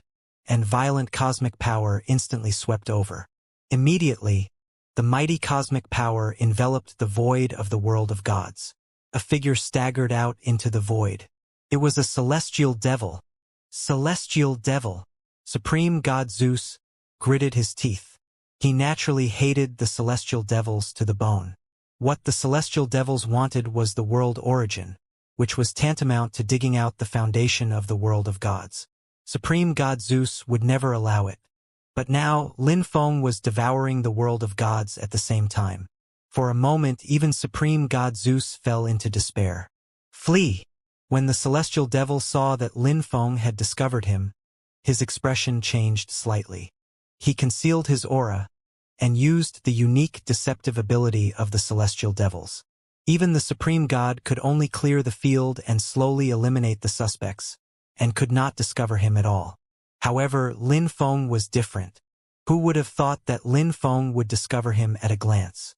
and violent cosmic power instantly swept over. Immediately, the mighty cosmic power enveloped the void of the world of gods. A figure staggered out into the void. It was a celestial devil. Celestial devil. Supreme God Zeus gritted his teeth. He naturally hated the celestial devils to the bone. What the celestial devils wanted was the world origin, which was tantamount to digging out the foundation of the world of gods. Supreme God Zeus would never allow it. But now, Lin Feng was devouring the world of gods at the same time. For a moment, even Supreme God Zeus fell into despair. Flee! When the celestial devil saw that Lin Feng had discovered him, his expression changed slightly. He concealed his aura, and used the unique deceptive ability of the celestial devils. Even the supreme god could only clear the field and slowly eliminate the suspects, and could not discover him at all. However, Lin Feng was different. Who would have thought that Lin Feng would discover him at a glance?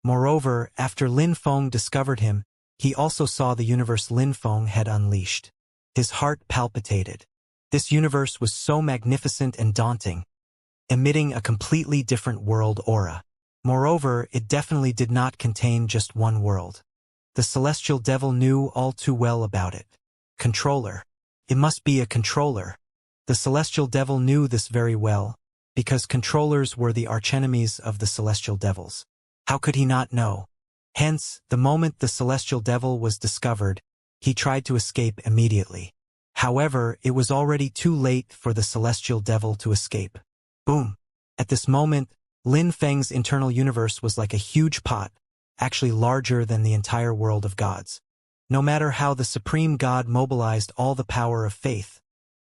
Moreover, after Lin Feng discovered him, he also saw the universe Lin Feng had unleashed. His heart palpitated. This universe was so magnificent and daunting, emitting a completely different world aura. Moreover, it definitely did not contain just one world. The celestial devil knew all too well about it. Controller. It must be a controller. The celestial devil knew this very well, because controllers were the archenemies of the celestial devils. How could he not know? Hence, the moment the celestial devil was discovered, he tried to escape immediately. However, it was already too late for the celestial devil to escape. Boom! At this moment, Lin Feng's internal universe was like a huge pot, actually larger than the entire world of gods. No matter how the supreme god mobilized all the power of faith,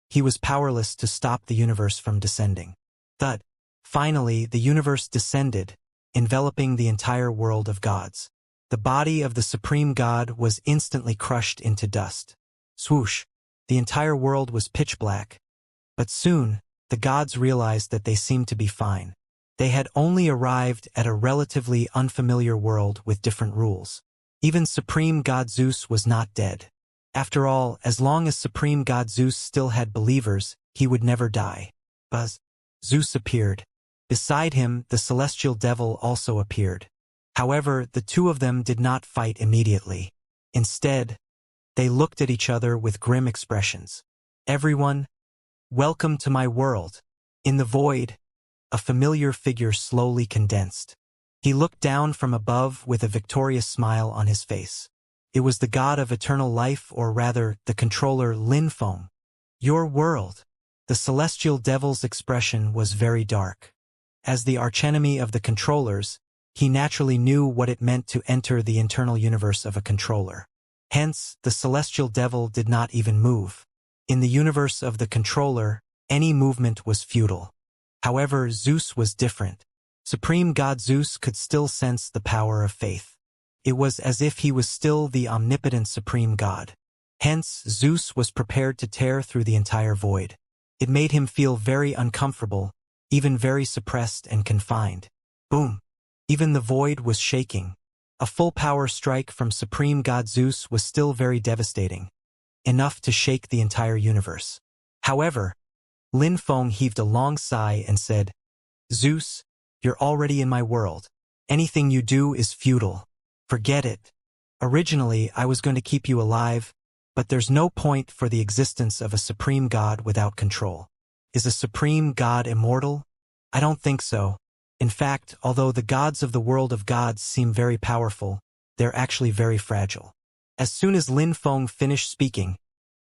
he was powerless to stop the universe from descending. Thud. Finally, the universe descended, enveloping the entire world of gods. The body of the supreme god was instantly crushed into dust. Swoosh! The entire world was pitch black. But soon, the gods realized that they seemed to be fine. They had only arrived at a relatively unfamiliar world with different rules. Even Supreme God Zeus was not dead. After all, as long as Supreme God Zeus still had believers, he would never die. Buzz. Zeus appeared. Beside him, the celestial devil also appeared. However, the two of them did not fight immediately. Instead, they looked at each other with grim expressions. Everyone, welcome to my world. In the void, a familiar figure slowly condensed. He looked down from above with a victorious smile on his face. It was the god of eternal life, or rather, the controller Lin Feng. Your world. The celestial devil's expression was very dark. As the archenemy of the controllers, he naturally knew what it meant to enter the internal universe of a controller. Hence, the celestial devil did not even move. In the universe of the controller, any movement was futile. However, Zeus was different. Supreme God Zeus could still sense the power of faith. It was as if he was still the omnipotent supreme god. Hence, Zeus was prepared to tear through the entire void. It made him feel very uncomfortable, even very suppressed and confined. Boom! Even the void was shaking. A full power strike from Supreme God Zeus was still very devastating, enough to shake the entire universe. However, Lin Feng heaved a long sigh and said, Zeus, you're already in my world. Anything you do is futile. Forget it. Originally, I was going to keep you alive, but there's no point for the existence of a supreme god without control. Is a supreme god immortal? I don't think so. In fact, although the gods of the world of gods seem very powerful, they're actually very fragile. As soon as Lin Feng finished speaking,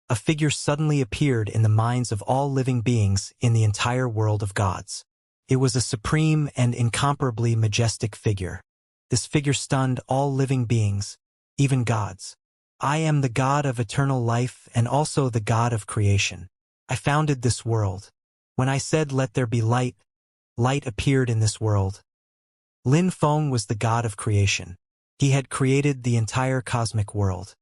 a figure suddenly appeared in the minds of all living beings in the entire world of gods. It was a supreme and incomparably majestic figure. This figure stunned all living beings, even gods. I am the god of eternal life and also the god of creation. I founded this world. When I said let there be light, light appeared in this world. Lin Feng was the god of creation. He had created the entire cosmic world.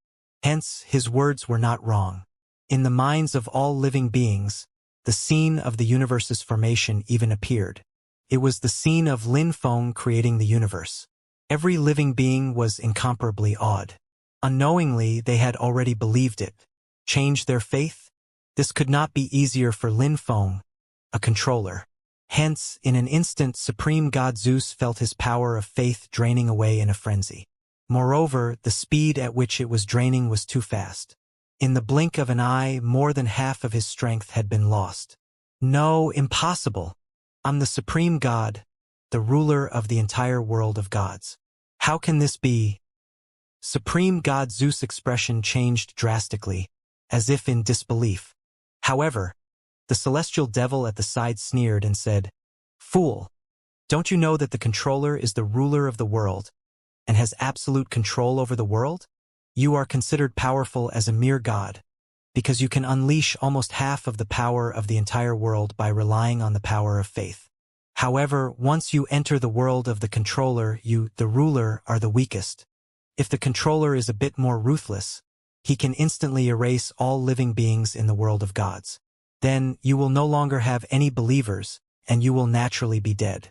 Hence, his words were not wrong. In the minds of all living beings, the scene of the universe's formation even appeared. It was the scene of Lin Feng creating the universe. Every living being was incomparably awed. Unknowingly, they had already believed it. Change their faith? This could not be easier for Lin Feng, a controller. Hence, in an instant, Supreme God Zeus felt his power of faith draining away in a frenzy. Moreover, the speed at which it was draining was too fast. In the blink of an eye, more than half of his strength had been lost. No, impossible. I'm the supreme god, the ruler of the entire world of gods. How can this be? Supreme God Zeus' expression changed drastically, as if in disbelief. However, the celestial devil at the side sneered and said, Fool, don't you know that the controller is the ruler of the world and has absolute control over the world? You are considered powerful as a mere god, because you can unleash almost half of the power of the entire world by relying on the power of faith. However, once you enter the world of the controller, you, the ruler, are the weakest. If the controller is a bit more ruthless, he can instantly erase all living beings in the world of gods. Then, you will no longer have any believers, and you will naturally be dead.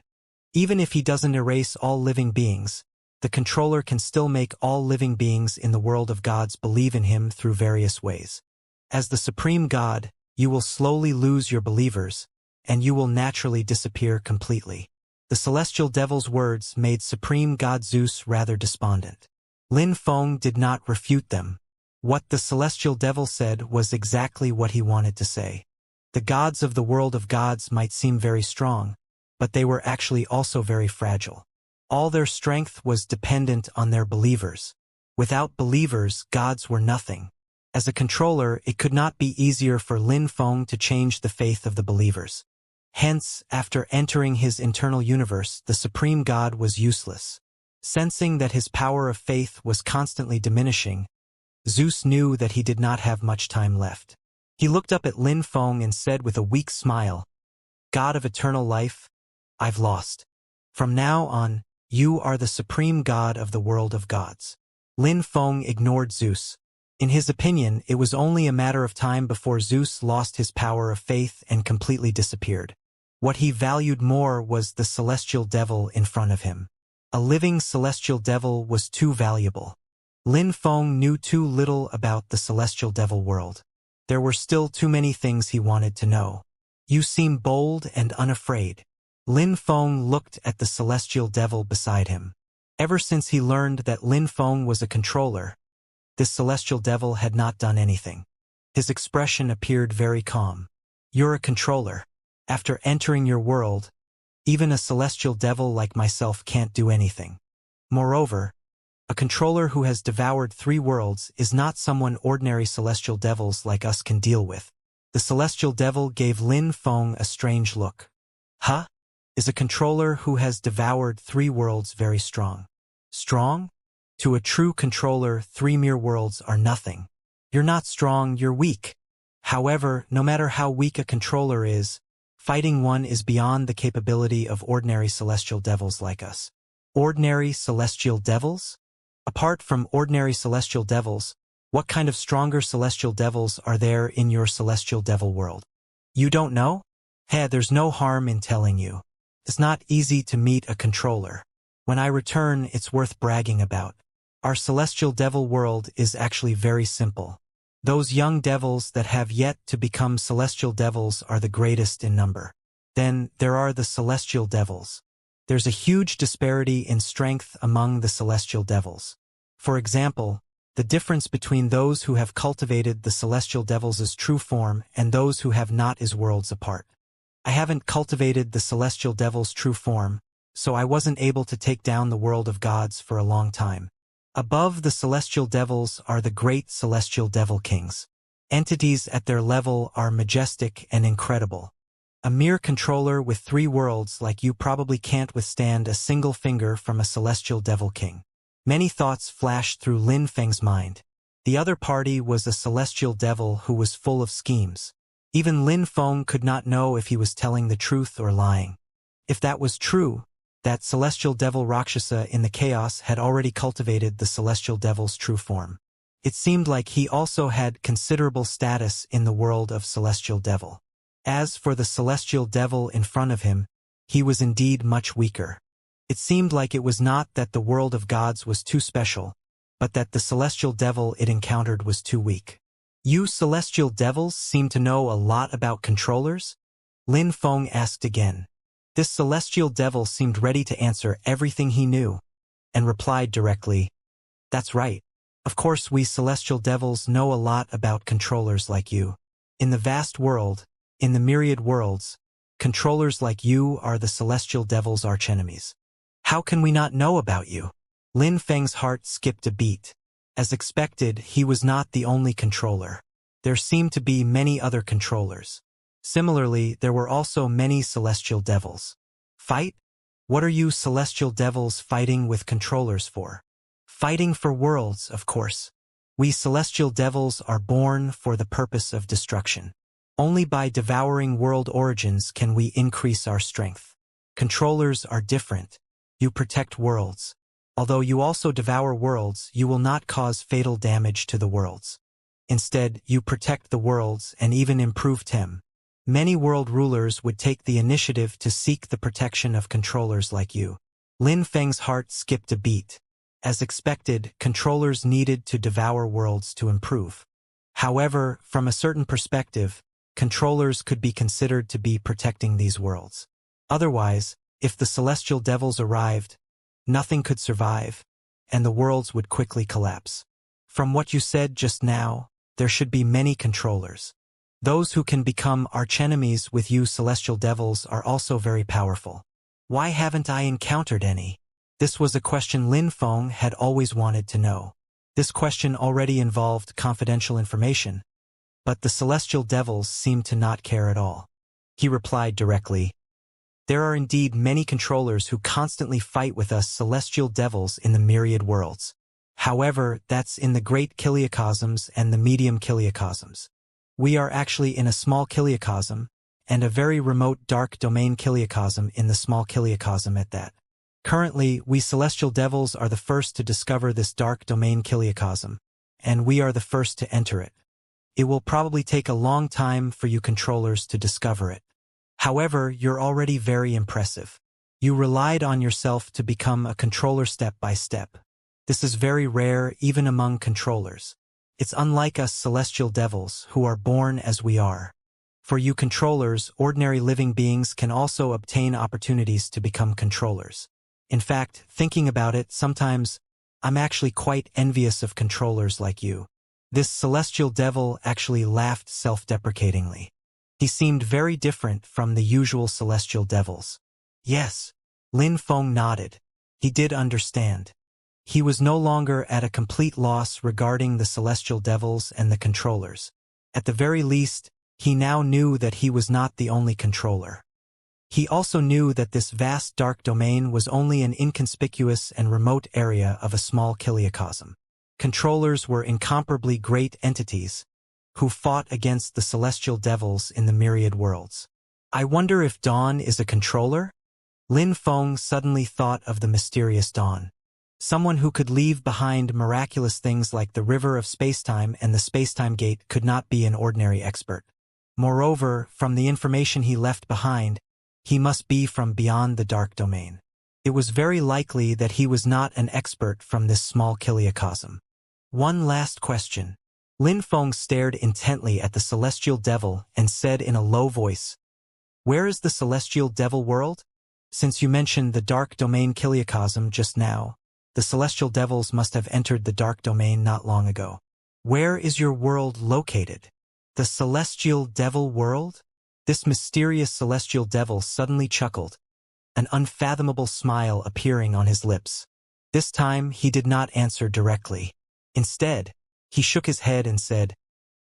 Even if he doesn't erase all living beings, the controller can still make all living beings in the world of gods believe in him through various ways. As the supreme god, you will slowly lose your believers, and you will naturally disappear completely. The celestial devil's words made supreme god Zeus rather despondent. Lin Feng did not refute them. What the celestial devil said was exactly what he wanted to say. The gods of the world of gods might seem very strong, but they were actually also very fragile. All their strength was dependent on their believers. Without believers, gods were nothing. As a controller, it could not be easier for Lin Feng to change the faith of the believers. Hence, after entering his internal universe, the supreme god was useless. Sensing that his power of faith was constantly diminishing, Zeus knew that he did not have much time left. He looked up at Lin Feng and said with a weak smile, "God of eternal life, I've lost. From now on, you are the supreme god of the world of gods." Lin Feng ignored Zeus. In his opinion, it was only a matter of time before Zeus lost his power of faith and completely disappeared. What he valued more was the celestial devil in front of him. A living celestial devil was too valuable. Lin Feng knew too little about the celestial devil world. There were still too many things he wanted to know. "You seem bold and unafraid." Lin Feng looked at the celestial devil beside him. Ever since he learned that Lin Feng was a controller, this celestial devil had not done anything. His expression appeared very calm. "You're a controller. After entering your world, even a celestial devil like myself can't do anything. Moreover, a controller who has devoured 3 worlds is not someone ordinary celestial devils like us can deal with." The celestial devil gave Lin Feng a strange look. "Huh? Is a controller who has devoured 3 worlds very strong?" "Strong? To a true controller, 3 mere worlds are nothing. You're not strong, you're weak. However, no matter how weak a controller is, fighting one is beyond the capability of ordinary celestial devils like us." Ordinary celestial devils? Apart from ordinary celestial devils, what kind of stronger celestial devils are there in your celestial devil world? You don't know? Hey, there's no harm in telling you. It's not easy to meet a controller. When I return, it's worth bragging about. Our celestial devil world is actually very simple. Those young devils that have yet to become celestial devils are the greatest in number. Then, there are the celestial devils. There's a huge disparity in strength among the celestial devils. For example, the difference between those who have cultivated the celestial devils' true form and those who have not is worlds apart. I haven't cultivated the celestial devil's true form, so I wasn't able to take down the world of gods for a long time. Above the celestial devils are the great celestial devil kings. Entities at their level are majestic and incredible. A mere controller with 3 worlds like you probably can't withstand a single finger from a celestial devil king. Many thoughts flashed through Lin Feng's mind. The other party was a celestial devil who was full of schemes. Even Lin Feng could not know if he was telling the truth or lying. If that was true, that celestial devil Rakshasa in the chaos had already cultivated the celestial devil's true form. It seemed like he also had considerable status in the world of celestial devil. As for the celestial devil in front of him, he was indeed much weaker. It seemed like it was not that the world of gods was too special, but that the celestial devil it encountered was too weak. "You celestial devils seem to know a lot about controllers?" Lin Feng asked again. This celestial devil seemed ready to answer everything he knew, and replied directly, "That's right. Of course we celestial devils know a lot about controllers like you. In the vast world, in the myriad worlds, controllers like you are the celestial devil's archenemies. How can we not know about you?" Lin Feng's heart skipped a beat. As expected, he was not the only controller. There seemed to be many other controllers. Similarly, there were also many celestial devils. Fight? What are you celestial devils fighting with controllers for? Fighting for worlds, of course. We celestial devils are born for the purpose of destruction. Only by devouring world origins can we increase our strength. Controllers are different. You protect worlds. Although you also devour worlds, you will not cause fatal damage to the worlds. Instead, you protect the worlds and even improve them. Many world rulers would take the initiative to seek the protection of controllers like you. Lin Feng's heart skipped a beat. As expected, controllers needed to devour worlds to improve. However, from a certain perspective, controllers could be considered to be protecting these worlds. Otherwise, if the celestial devils arrived, nothing could survive, and the worlds would quickly collapse. From what you said just now, there should be many controllers. Those who can become archenemies with you celestial devils are also very powerful. Why haven't I encountered any? This was a question Lin Feng had always wanted to know. This question already involved confidential information, but the celestial devils seemed to not care at all. He replied directly, "There are indeed many controllers who constantly fight with us celestial devils in the myriad worlds. However, that's in the great kiliocosms and the medium kiliocosms. We are actually in a small kiliocosm, and a very remote dark domain kiliocosm in the small kiliocosm at that. Currently, we celestial devils are the first to discover this dark domain kiliocosm, and we are the first to enter it. It will probably take a long time for you controllers to discover it. However, you're already very impressive. You relied on yourself to become a controller step by step. This is very rare even among controllers. It's unlike us celestial devils who are born as we are. For you controllers, ordinary living beings can also obtain opportunities to become controllers. In fact, thinking about it, sometimes I'm actually quite envious of controllers like you." This celestial devil actually laughed self-deprecatingly. He seemed very different from the usual celestial devils. Yes, Lin Feng nodded. He did understand. He was no longer at a complete loss regarding the celestial devils and the controllers. At the very least, he now knew that he was not the only controller. He also knew that this vast dark domain was only an inconspicuous and remote area of a small kiliocosm. Controllers were incomparably great entities who fought against the celestial devils in the myriad worlds. I wonder if Dawn is a controller? Lin Feng suddenly thought of the mysterious Dawn. Someone who could leave behind miraculous things like the river of spacetime and the spacetime gate could not be an ordinary expert. Moreover, from the information he left behind, he must be from beyond the dark domain. It was very likely that he was not an expert from this small kiliocosm. One last question. Lin Feng stared intently at the celestial devil and said in a low voice, "Where is the celestial devil world? Since you mentioned the dark domain kiliocosm just now, the celestial devils must have entered the dark domain not long ago. Where is your world located?" The celestial devil world? This mysterious celestial devil suddenly chuckled, an unfathomable smile appearing on his lips. This time he did not answer directly. Instead, he shook his head and said,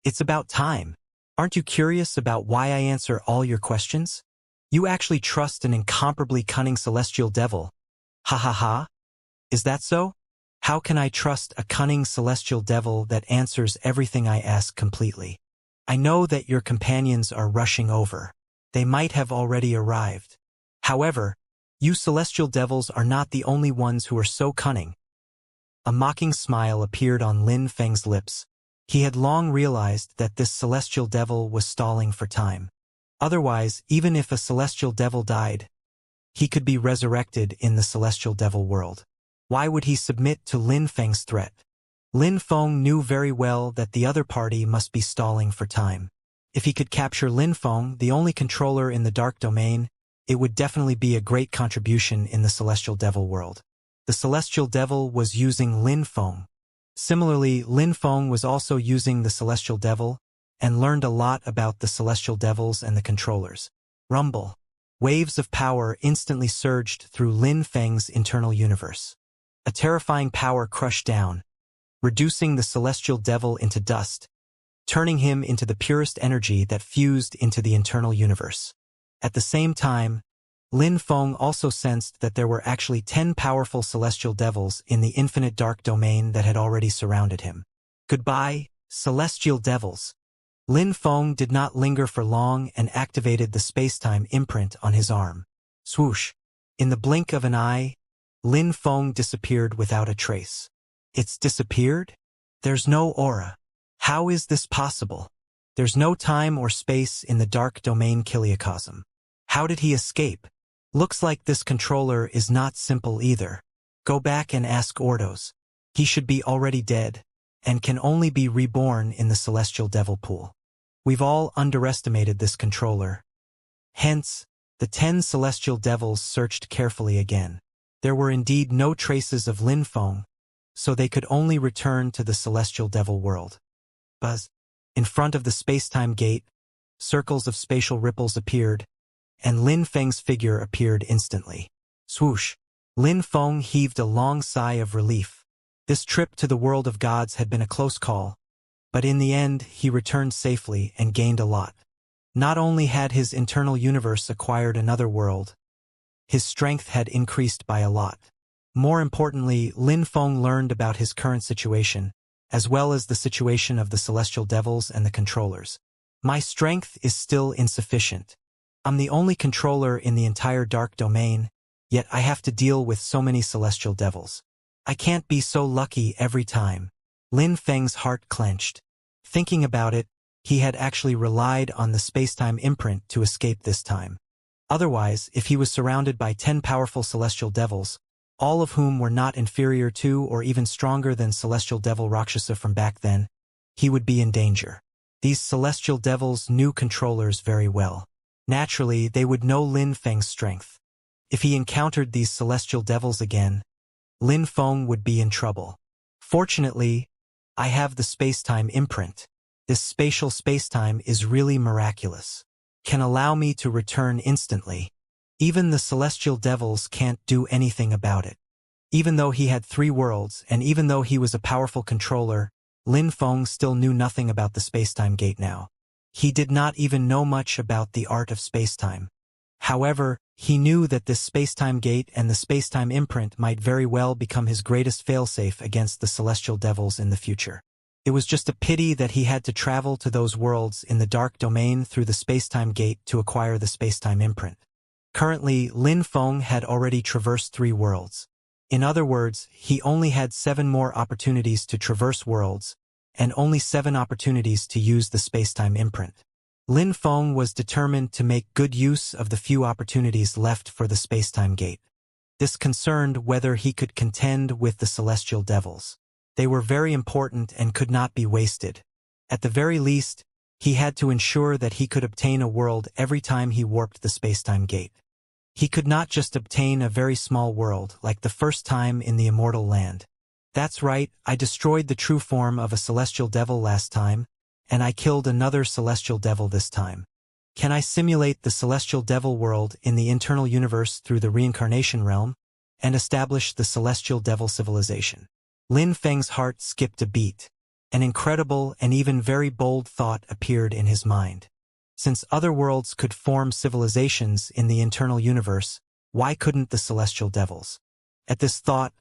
"It's about time. Aren't you curious about why I answer all your questions? You actually trust an incomparably cunning celestial devil. Ha ha ha. Is that so? How can I trust a cunning celestial devil that answers everything I ask completely? I know that your companions are rushing over. They might have already arrived. However, you celestial devils are not the only ones who are so cunning." A mocking smile appeared on Lin Feng's lips. He had long realized that this celestial devil was stalling for time. Otherwise, even if a celestial devil died, he could be resurrected in the celestial devil world. Why would he submit to Lin Feng's threat? Lin Feng knew very well that the other party must be stalling for time. If he could capture Lin Feng, the only controller in the dark domain, it would definitely be a great contribution in the celestial devil world. The celestial devil was using Lin Feng. Similarly, Lin Feng was also using the celestial devil and learned a lot about the celestial devils and the controllers. Rumble. Waves of power instantly surged through Lin Feng's internal universe. A terrifying power crushed down, reducing the celestial devil into dust, turning him into the purest energy that fused into the internal universe. At the same time, Lin Feng also sensed that there were actually 10 powerful celestial devils in the infinite dark domain that had already surrounded him. Goodbye, celestial devils. Lin Feng did not linger for long and activated the spacetime imprint on his arm. Swoosh. In the blink of an eye, Lin Feng disappeared without a trace. It's disappeared? There's no aura. How is this possible? There's no time or space in the dark domain kiliocosm. How did he escape? Looks like this controller is not simple either. Go back and ask Ordos. He should be already dead, and can only be reborn in the celestial devil pool. We've all underestimated this controller. Hence, the 10 celestial devils searched carefully again. There were indeed no traces of Lin Feng, so they could only return to the celestial devil world. Buzz. In front of the space-time gate, circles of spatial ripples appeared, and Lin Feng's figure appeared instantly. Swoosh! Lin Feng heaved a long sigh of relief. This trip to the world of gods had been a close call, but in the end he returned safely and gained a lot. Not only had his internal universe acquired another world, his strength had increased by a lot. More importantly, Lin Feng learned about his current situation, as well as the situation of the celestial devils and the controllers. My strength is still insufficient. I'm the only controller in the entire dark domain, yet I have to deal with so many celestial devils. I can't be so lucky every time. Lin Feng's heart clenched. Thinking about it, he had actually relied on the space-time imprint to escape this time. Otherwise, if he was surrounded by 10 powerful celestial devils, all of whom were not inferior to or even stronger than celestial devil Rakshasa from back then, he would be in danger. These celestial devils knew controllers very well. Naturally, they would know Lin Feng's strength. If he encountered these celestial devils again, Lin Feng would be in trouble. Fortunately, I have the space-time imprint. This spatial space-time is really miraculous. Can allow me to return instantly. Even the celestial devils can't do anything about it. Even though he had 3 worlds, and even though he was a powerful controller, Lin Feng still knew nothing about the space-time gate now. He did not even know much about the art of space-time. However, he knew that this space-time gate and the space-time imprint might very well become his greatest failsafe against the celestial devils in the future. It was just a pity that he had to travel to those worlds in the dark domain through the space-time gate to acquire the space-time imprint. Currently, Lin Feng had already traversed 3 worlds. In other words, he only had 7 more opportunities to traverse worlds, and only 7 opportunities to use the space-time imprint. Lin Feng was determined to make good use of the few opportunities left for the space-time gate. This concerned whether he could contend with the celestial devils. They were very important and could not be wasted. At the very least, he had to ensure that he could obtain a world every time he warped the space-time gate. He could not just obtain a very small world like the first time in the immortal land. That's right, I destroyed the true form of a celestial devil last time, and I killed another celestial devil this time. Can I simulate the celestial devil world in the internal universe through the reincarnation realm, and establish the celestial devil civilization? Lin Feng's heart skipped a beat. An incredible and even very bold thought appeared in his mind. Since other worlds could form civilizations in the internal universe, why couldn't the celestial devils? At this thought,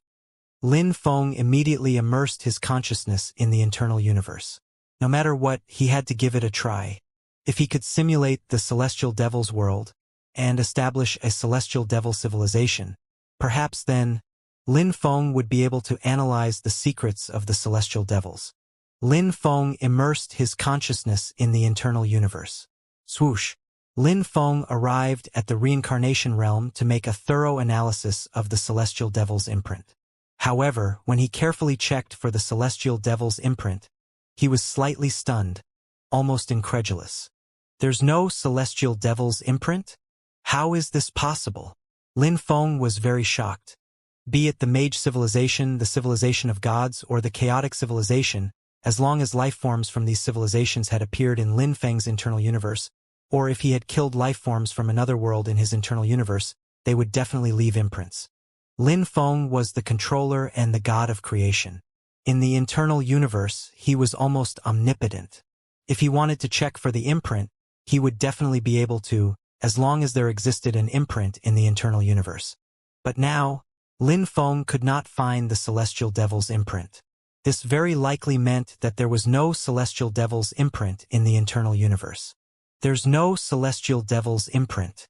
Lin Feng immediately immersed his consciousness in the internal universe. No matter what, he had to give it a try. If he could simulate the celestial devil's world, and establish a celestial devil civilization, perhaps then, Lin Feng would be able to analyze the secrets of the celestial devils. Lin Feng immersed his consciousness in the internal universe. Swoosh! Lin Feng arrived at the reincarnation realm to make a thorough analysis of the celestial devil's imprint. However, when he carefully checked for the celestial devil's imprint, he was slightly stunned, almost incredulous. There's no celestial devil's imprint? How is this possible? Lin Feng was very shocked. Be it the mage civilization, the civilization of gods, or the chaotic civilization, as long as life forms from these civilizations had appeared in Lin Feng's internal universe, or if he had killed life forms from another world in his internal universe, they would definitely leave imprints. Lin Feng was the controller and the god of creation. In the internal universe, he was almost omnipotent. If he wanted to check for the imprint, he would definitely be able to, as long as there existed an imprint in the internal universe. But now, Lin Feng could not find the celestial devil's imprint. This very likely meant that there was no celestial devil's imprint in the internal universe. There's no celestial devil's imprint.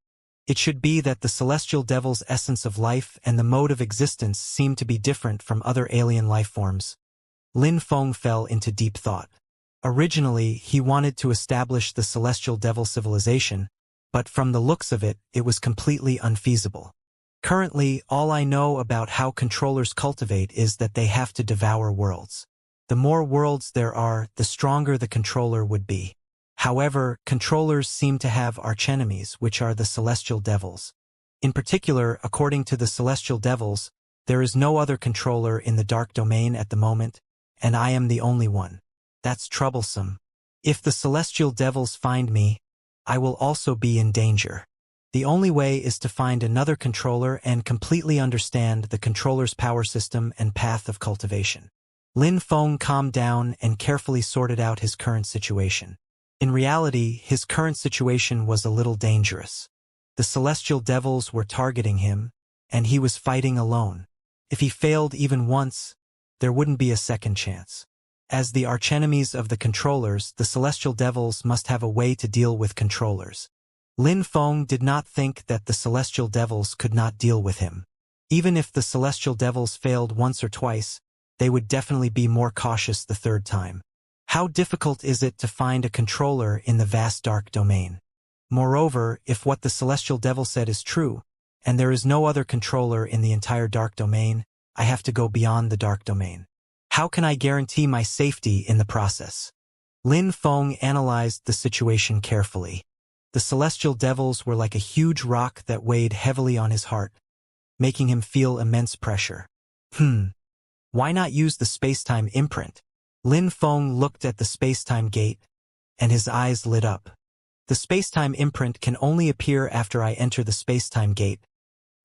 It should be that the celestial devil's essence of life and the mode of existence seem to be different from other alien life forms. Lin Feng fell into deep thought. Originally, he wanted to establish the celestial devil civilization, but from the looks of it, it was completely unfeasible. Currently, all I know about how controllers cultivate is that they have to devour worlds. The more worlds there are, the stronger the controller would be. However, controllers seem to have archenemies, which are the celestial devils. In particular, according to the celestial devils, there is no other controller in the dark domain at the moment, and I am the only one. That's troublesome. If the celestial devils find me, I will also be in danger. The only way is to find another controller and completely understand the controller's power system and path of cultivation. Lin Feng calmed down and carefully sorted out his current situation. In reality, his current situation was a little dangerous. The celestial devils were targeting him, and he was fighting alone. If he failed even once, there wouldn't be a second chance. As the archenemies of the controllers, the celestial devils must have a way to deal with controllers. Lin Feng did not think that the celestial devils could not deal with him. Even if the celestial devils failed once or twice, they would definitely be more cautious the third time. How difficult is it to find a controller in the vast dark domain? Moreover, if what the celestial devil said is true, and there is no other controller in the entire dark domain, I have to go beyond the dark domain. How can I guarantee my safety in the process? Lin Feng analyzed the situation carefully. The celestial devils were like a huge rock that weighed heavily on his heart, making him feel immense pressure. Why not use the space-time imprint? Lin Feng looked at the space-time gate, and his eyes lit up. The space-time imprint can only appear after I enter the space-time gate,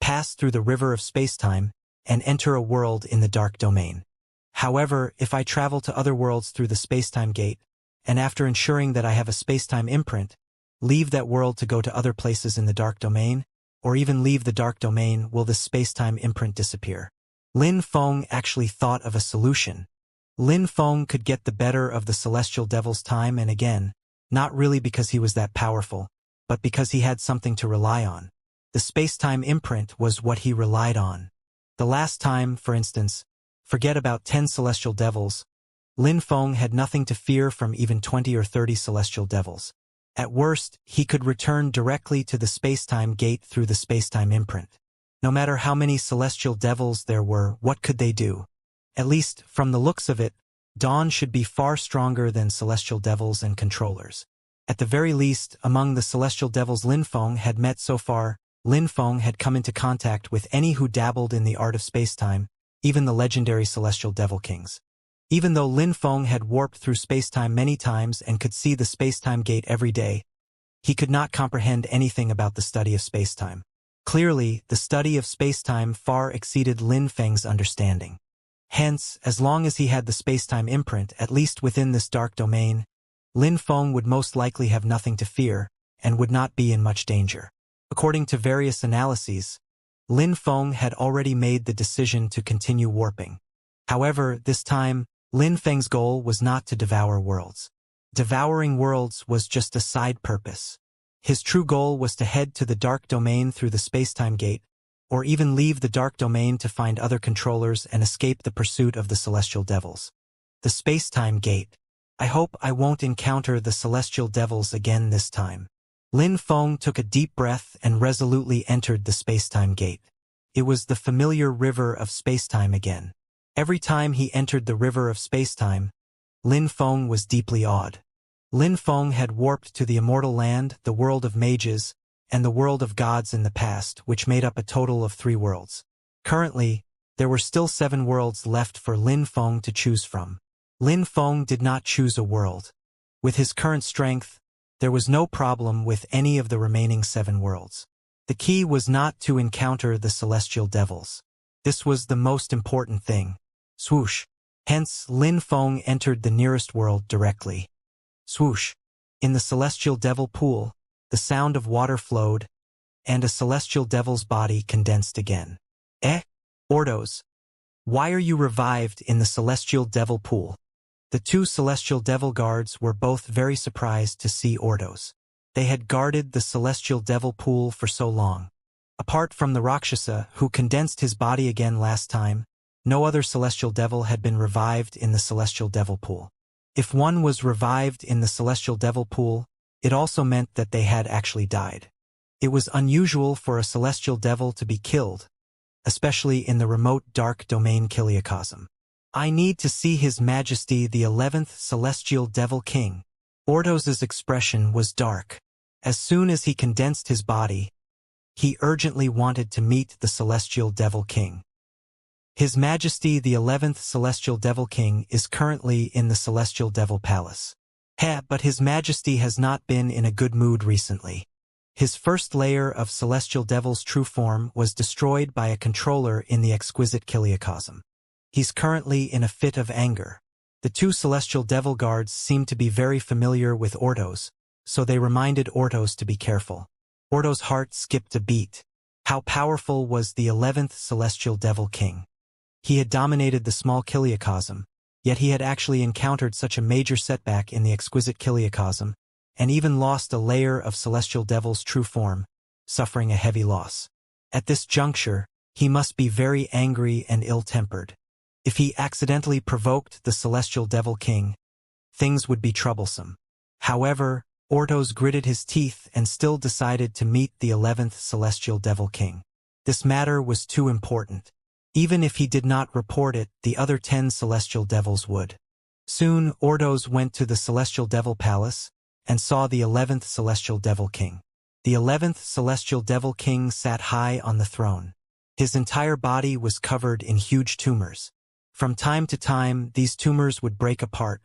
pass through the river of space-time, and enter a world in the dark domain. However, if I travel to other worlds through the space-time gate, and after ensuring that I have a space-time imprint, leave that world to go to other places in the dark domain, or even leave the dark domain, will this space-time imprint disappear? Lin Feng actually thought of a solution. Lin Feng could get the better of the celestial devil's time and again, not really because he was that powerful, but because he had something to rely on. The space-time imprint was what he relied on. The last time, for instance, forget about 10 celestial devils, Lin Feng had nothing to fear from even 20 or 30 celestial devils. At worst, he could return directly to the space-time gate through the space-time imprint. No matter how many celestial devils there were, what could they do? At least, from the looks of it, Dawn should be far stronger than celestial devils and controllers. At the very least, among the celestial devils Lin Feng had met so far, Lin Feng had come into contact with any who dabbled in the art of space-time, even the legendary celestial devil kings. Even though Lin Feng had warped through space-time many times and could see the space-time gate every day, he could not comprehend anything about the study of space-time. Clearly, the study of space-time far exceeded Lin Feng's understanding. Hence, as long as he had the space-time imprint, at least within this dark domain, Lin Feng would most likely have nothing to fear and would not be in much danger. According to various analyses, Lin Feng had already made the decision to continue warping. However, this time, Lin Feng's goal was not to devour worlds. Devouring worlds was just a side purpose. His true goal was to head to the dark domain through the space-time gate, or even leave the dark domain to find other controllers and escape the pursuit of the celestial devils. The space-time gate. I hope I won't encounter the celestial devils again this time. Lin Feng took a deep breath and resolutely entered the space-time gate. It was the familiar river of space-time again. Every time he entered the river of space-time, Lin Feng was deeply awed. Lin Feng had warped to the immortal land, the world of mages, and the world of gods in the past, which made up a total of 3 worlds. Currently, there were still 7 worlds left for Lin Feng to choose from. Lin Feng did not choose a world. With his current strength, there was no problem with any of the remaining 7 worlds. The key was not to encounter the celestial devils. This was the most important thing. Swoosh. Hence, Lin Feng entered the nearest world directly. Swoosh. In the celestial devil pool, the sound of water flowed, and a celestial devil's body condensed again. Ordos. Why are you revived in the celestial devil pool? The 2 celestial devil guards were both very surprised to see Ordos. They had guarded the celestial devil pool for so long. Apart from the Rakshasa, who condensed his body again last time, no other celestial devil had been revived in the celestial devil pool. If one was revived in the celestial devil pool, it also meant that they had actually died. It was unusual for a celestial devil to be killed, especially in the remote dark domain Kiliacosm. I need to see His Majesty the 11th Celestial Devil King. Ordos's expression was dark. As soon as he condensed his body, he urgently wanted to meet the Celestial Devil King. His Majesty the 11th Celestial Devil King is currently in the Celestial Devil Palace. But His Majesty has not been in a good mood recently. His first layer of Celestial Devil's true form was destroyed by a controller in the exquisite Kiliacosm. He's currently in a fit of anger. The two Celestial Devil Guards seemed to be very familiar with Ordos, so they reminded Ordos to be careful. Ordos' heart skipped a beat. How powerful was the 11th Celestial Devil King? He had dominated the small Kiliacosm, yet he had actually encountered such a major setback in the exquisite Kiliacosm, and even lost a layer of Celestial Devil's true form, suffering a heavy loss. At this juncture, he must be very angry and ill-tempered. If he accidentally provoked the Celestial Devil King, things would be troublesome. However, Ordos gritted his teeth and still decided to meet the 11th Celestial Devil King. This matter was too important. Even if he did not report it, the other 10 Celestial Devils would. Soon, Ordos went to the Celestial Devil Palace and saw the 11th Celestial Devil King. The 11th Celestial Devil King sat high on the throne. His entire body was covered in huge tumors. From time to time, these tumors would break apart,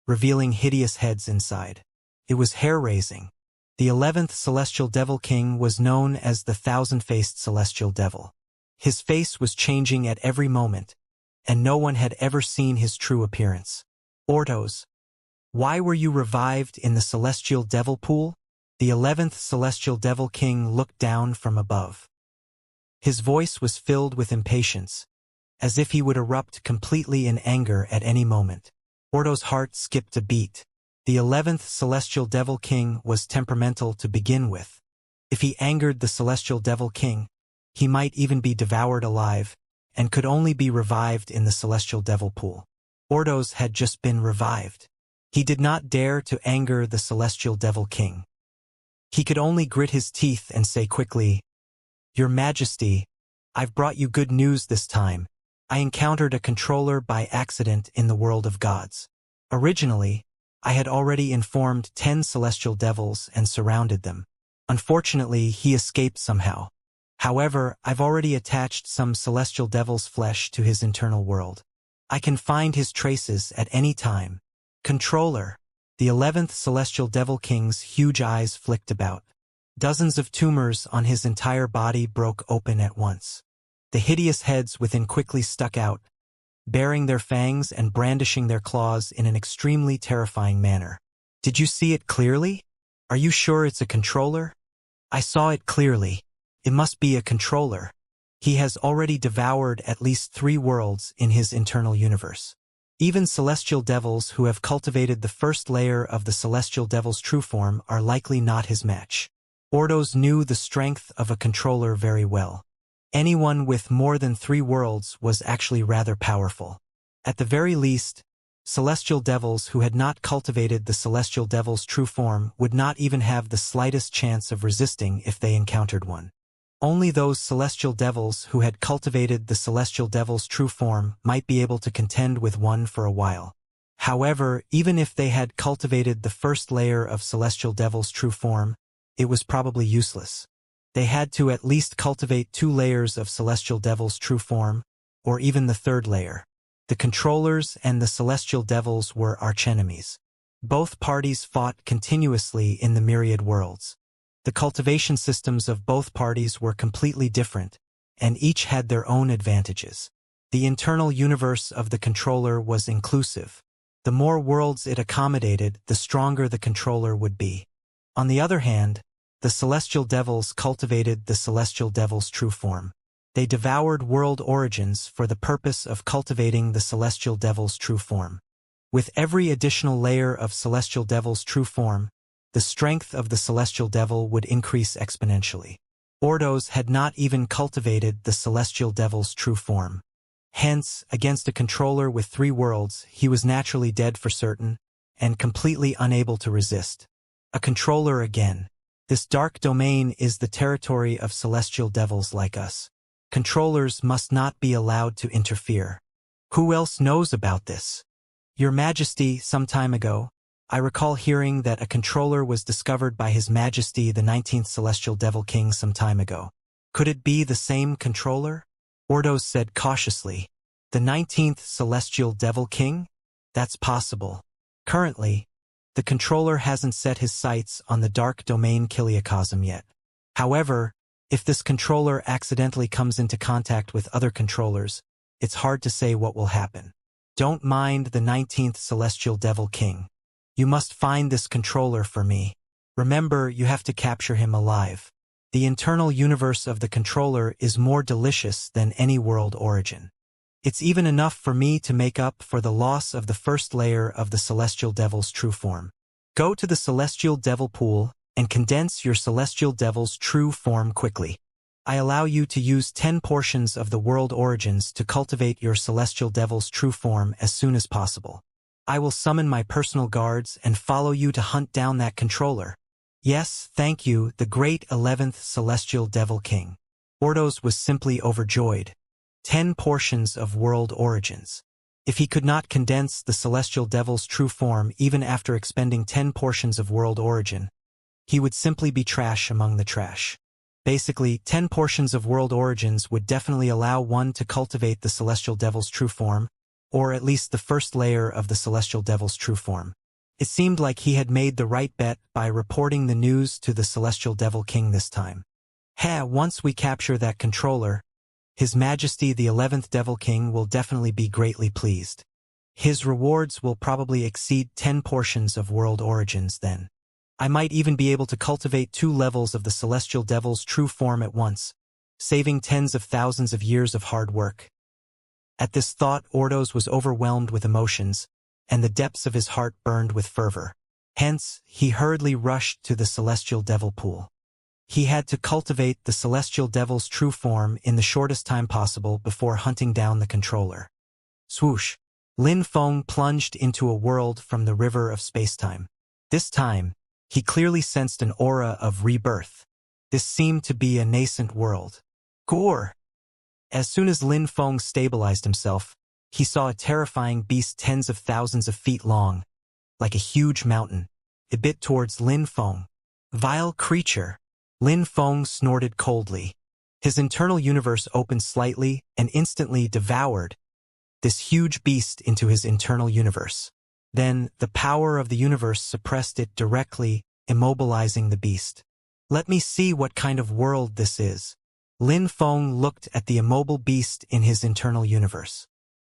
revealing hideous heads inside. It was hair-raising. The 11th Celestial Devil King was known as the thousand-faced Celestial Devil. His face was changing at every moment, and no one had ever seen his true appearance. Ordos, why were you revived in the Celestial Devil Pool? The 11th Celestial Devil King looked down from above. His voice was filled with impatience, as if he would erupt completely in anger at any moment. Ordos' heart skipped a beat. The 11th Celestial Devil King was temperamental to begin with. If he angered the Celestial Devil King, he might even be devoured alive, and could only be revived in the Celestial Devil Pool. Ordos had just been revived. He did not dare to anger the Celestial Devil King. He could only grit his teeth and say quickly, "Your Majesty, I've brought you good news this time. I encountered a controller by accident in the world of gods. Originally, I had already informed 10 Celestial Devils and surrounded them. Unfortunately, he escaped somehow. However, I've already attached some Celestial Devil's flesh to his internal world. I can find his traces at any time." Controller. The 11th Celestial Devil King's huge eyes flicked about. Dozens of tumors on his entire body broke open at once. The hideous heads within quickly stuck out, baring their fangs and brandishing their claws in an extremely terrifying manner. "Did you see it clearly? Are you sure it's a controller?" "I saw it clearly. It must be a controller. He has already devoured at least 3 worlds in his internal universe." Even Celestial Devils who have cultivated the first layer of the Celestial Devil's true form are likely not his match. Ordos knew the strength of a controller very well. Anyone with more than 3 worlds was actually rather powerful. At the very least, Celestial Devils who had not cultivated the Celestial Devil's true form would not even have the slightest chance of resisting if they encountered one. Only those Celestial Devils who had cultivated the Celestial Devil's true form might be able to contend with one for a while. However, even if they had cultivated the first layer of Celestial Devil's true form, it was probably useless. They had to at least cultivate 2 layers of Celestial Devil's true form, or even the 3rd layer. The Controllers and the Celestial Devils were archenemies. Both parties fought continuously in the myriad worlds. The cultivation systems of both parties were completely different, and each had their own advantages. The internal universe of the controller was inclusive. The more worlds it accommodated, the stronger the controller would be. On the other hand, the Celestial Devils cultivated the Celestial Devil's true form. They devoured world origins for the purpose of cultivating the Celestial Devil's true form. With every additional layer of Celestial Devil's true form, the strength of the Celestial Devil would increase exponentially. Ordos had not even cultivated the Celestial Devil's true form. Hence, against a controller with 3 worlds, he was naturally dead for certain, and completely unable to resist. A controller again. This dark domain is the territory of celestial devils like us. Controllers must not be allowed to interfere. Who else knows about this? Your Majesty, some time ago, I recall hearing that a controller was discovered by His Majesty the 19th Celestial Devil King some time ago. Could it be the same controller? Ordos said cautiously. The 19th Celestial Devil King? That's possible. Currently, the controller hasn't set his sights on the dark domain Kiliacosm yet. However, if this controller accidentally comes into contact with other controllers, it's hard to say what will happen. Don't mind the 19th Celestial Devil King. You must find this controller for me. Remember, you have to capture him alive. The internal universe of the controller is more delicious than any world origin. It's even enough for me to make up for the loss of the first layer of the Celestial Devil's true form. Go to the Celestial Devil pool and condense your Celestial Devil's true form quickly. I allow you to use 10 portions of the world origins to cultivate your Celestial Devil's true form as soon as possible. I will summon my personal guards and follow you to hunt down that controller. Yes, thank you, the great 11th Celestial Devil King. Ordos was simply overjoyed. 10 portions of world origins. If he could not condense the Celestial Devil's true form even after expending 10 portions of world origin, he would simply be trash among the trash. Basically, 10 portions of world origins would definitely allow one to cultivate the Celestial Devil's true form, or at least the first layer of the Celestial Devil's true form. It seemed like he had made the right bet by reporting the news to the Celestial Devil King this time. Once we capture that controller, His Majesty the 11th Devil King will definitely be greatly pleased. His rewards will probably exceed 10 portions of world origins then. I might even be able to cultivate 2 levels of the Celestial Devil's true form at once, saving tens of thousands of years of hard work. At this thought, Ordos was overwhelmed with emotions, and the depths of his heart burned with fervor. Hence, he hurriedly rushed to the Celestial Devil pool. He had to cultivate the Celestial Devil's true form in the shortest time possible before hunting down the controller. Swoosh! Lin Feng plunged into a world from the river of spacetime. This time, he clearly sensed an aura of rebirth. This seemed to be a nascent world. Gore! As soon as Lin Feng stabilized himself, he saw a terrifying beast tens of thousands of feet long, like a huge mountain. It bit towards Lin Feng. Vile creature! Lin Feng snorted coldly. His internal universe opened slightly and instantly devoured this huge beast into his internal universe. Then, the power of the universe suppressed it directly, immobilizing the beast. Let me see what kind of world this is. Lin Feng looked at the immobile beast in his internal universe.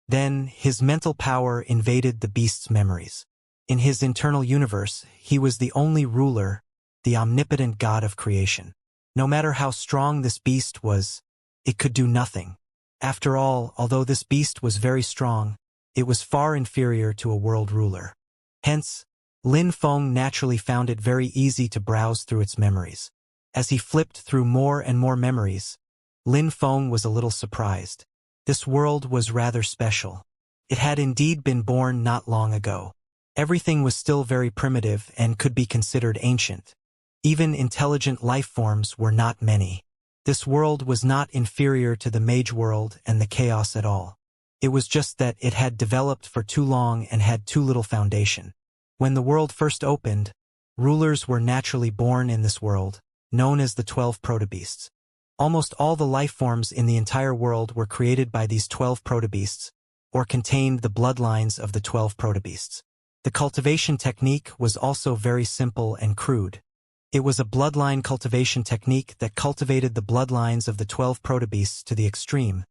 Then, his mental power invaded the beast's memories. In his internal universe, he was the only ruler, the omnipotent god of creation. No matter how strong this beast was, it could do nothing. After all, although this beast was very strong, it was far inferior to a world ruler. Hence, Lin Feng naturally found it very easy to browse through its memories. As he flipped through more and more memories, Lin Feng was a little surprised. This world was rather special. It had indeed been born not long ago. Everything was still very primitive and could be considered ancient. Even intelligent life forms were not many. This world was not inferior to the Mage world and the Chaos at all. It was just that it had developed for too long and had too little foundation. When the world first opened, rulers were naturally born in this world, known as the 12 protobeasts. Almost all the life forms in the entire world were created by these 12 protobeasts, or contained the bloodlines of the 12 protobeasts. The cultivation technique was also very simple and crude. It was a bloodline cultivation technique that cultivated the bloodlines of the 12 protobeasts to the extreme,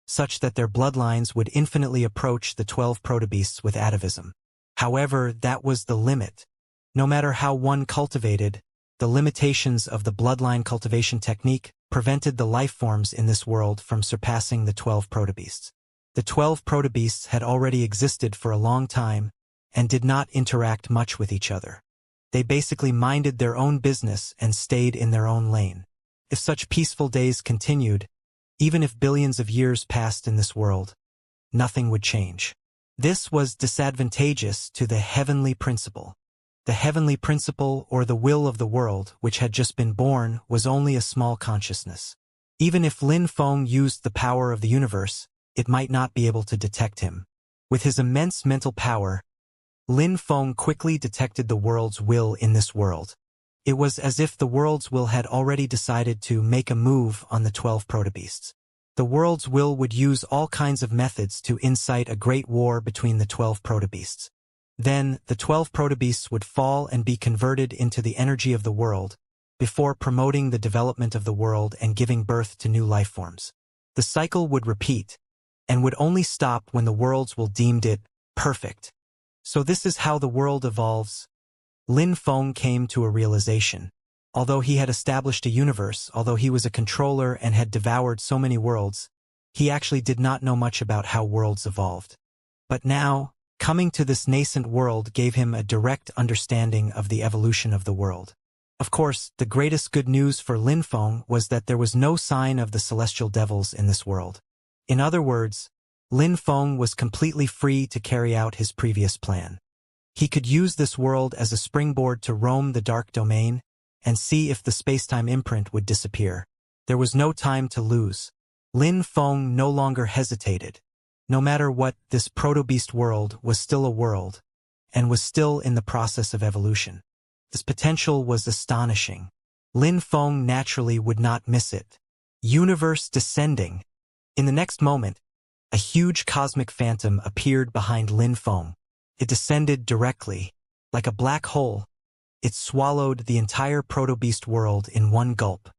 such that their bloodlines would infinitely approach the 12 protobeasts with atavism. However, that was the limit. No matter how one cultivated, the limitations of the bloodline cultivation technique prevented the life forms in this world from surpassing the 12 protobeasts. The 12 protobeasts had already existed for a long time and did not interact much with each other. They basically minded their own business and stayed in their own lane. If such peaceful days continued, even if billions of years passed in this world, nothing would change. This was disadvantageous to the heavenly principle. The heavenly principle or the will of the world, which had just been born, was only a small consciousness. Even if Lin Feng used the power of the universe, it might not be able to detect him. With his immense mental power, Lin Feng quickly detected the world's will in this world. It was as if the world's will had already decided to make a move on the 12 protobeasts. The world's will would use all kinds of methods to incite a great war between the 12 protobeasts. Then, the 12 protobeasts would fall and be converted into the energy of the world, before promoting the development of the world and giving birth to new lifeforms. The cycle would repeat, and would only stop when the world's will deemed it perfect. So this is how the world evolves. Lin Feng came to a realization. Although he had established a universe, although he was a controller and had devoured so many worlds, he actually did not know much about how worlds evolved. But now, coming to this nascent world gave him a direct understanding of the evolution of the world. Of course, the greatest good news for Lin Feng was that there was no sign of the celestial devils in this world. In other words, Lin Feng was completely free to carry out his previous plan. He could use this world as a springboard to roam the dark domain and see if the space-time imprint would disappear. There was no time to lose. Lin Feng no longer hesitated. No matter what, this proto-beast world was still a world, and was still in the process of evolution. This potential was astonishing. Lin Feng naturally would not miss it. Universe descending. In the next moment, a huge cosmic phantom appeared behind Lin Feng. It descended directly, like a black hole. It swallowed the entire proto-beast world in one gulp.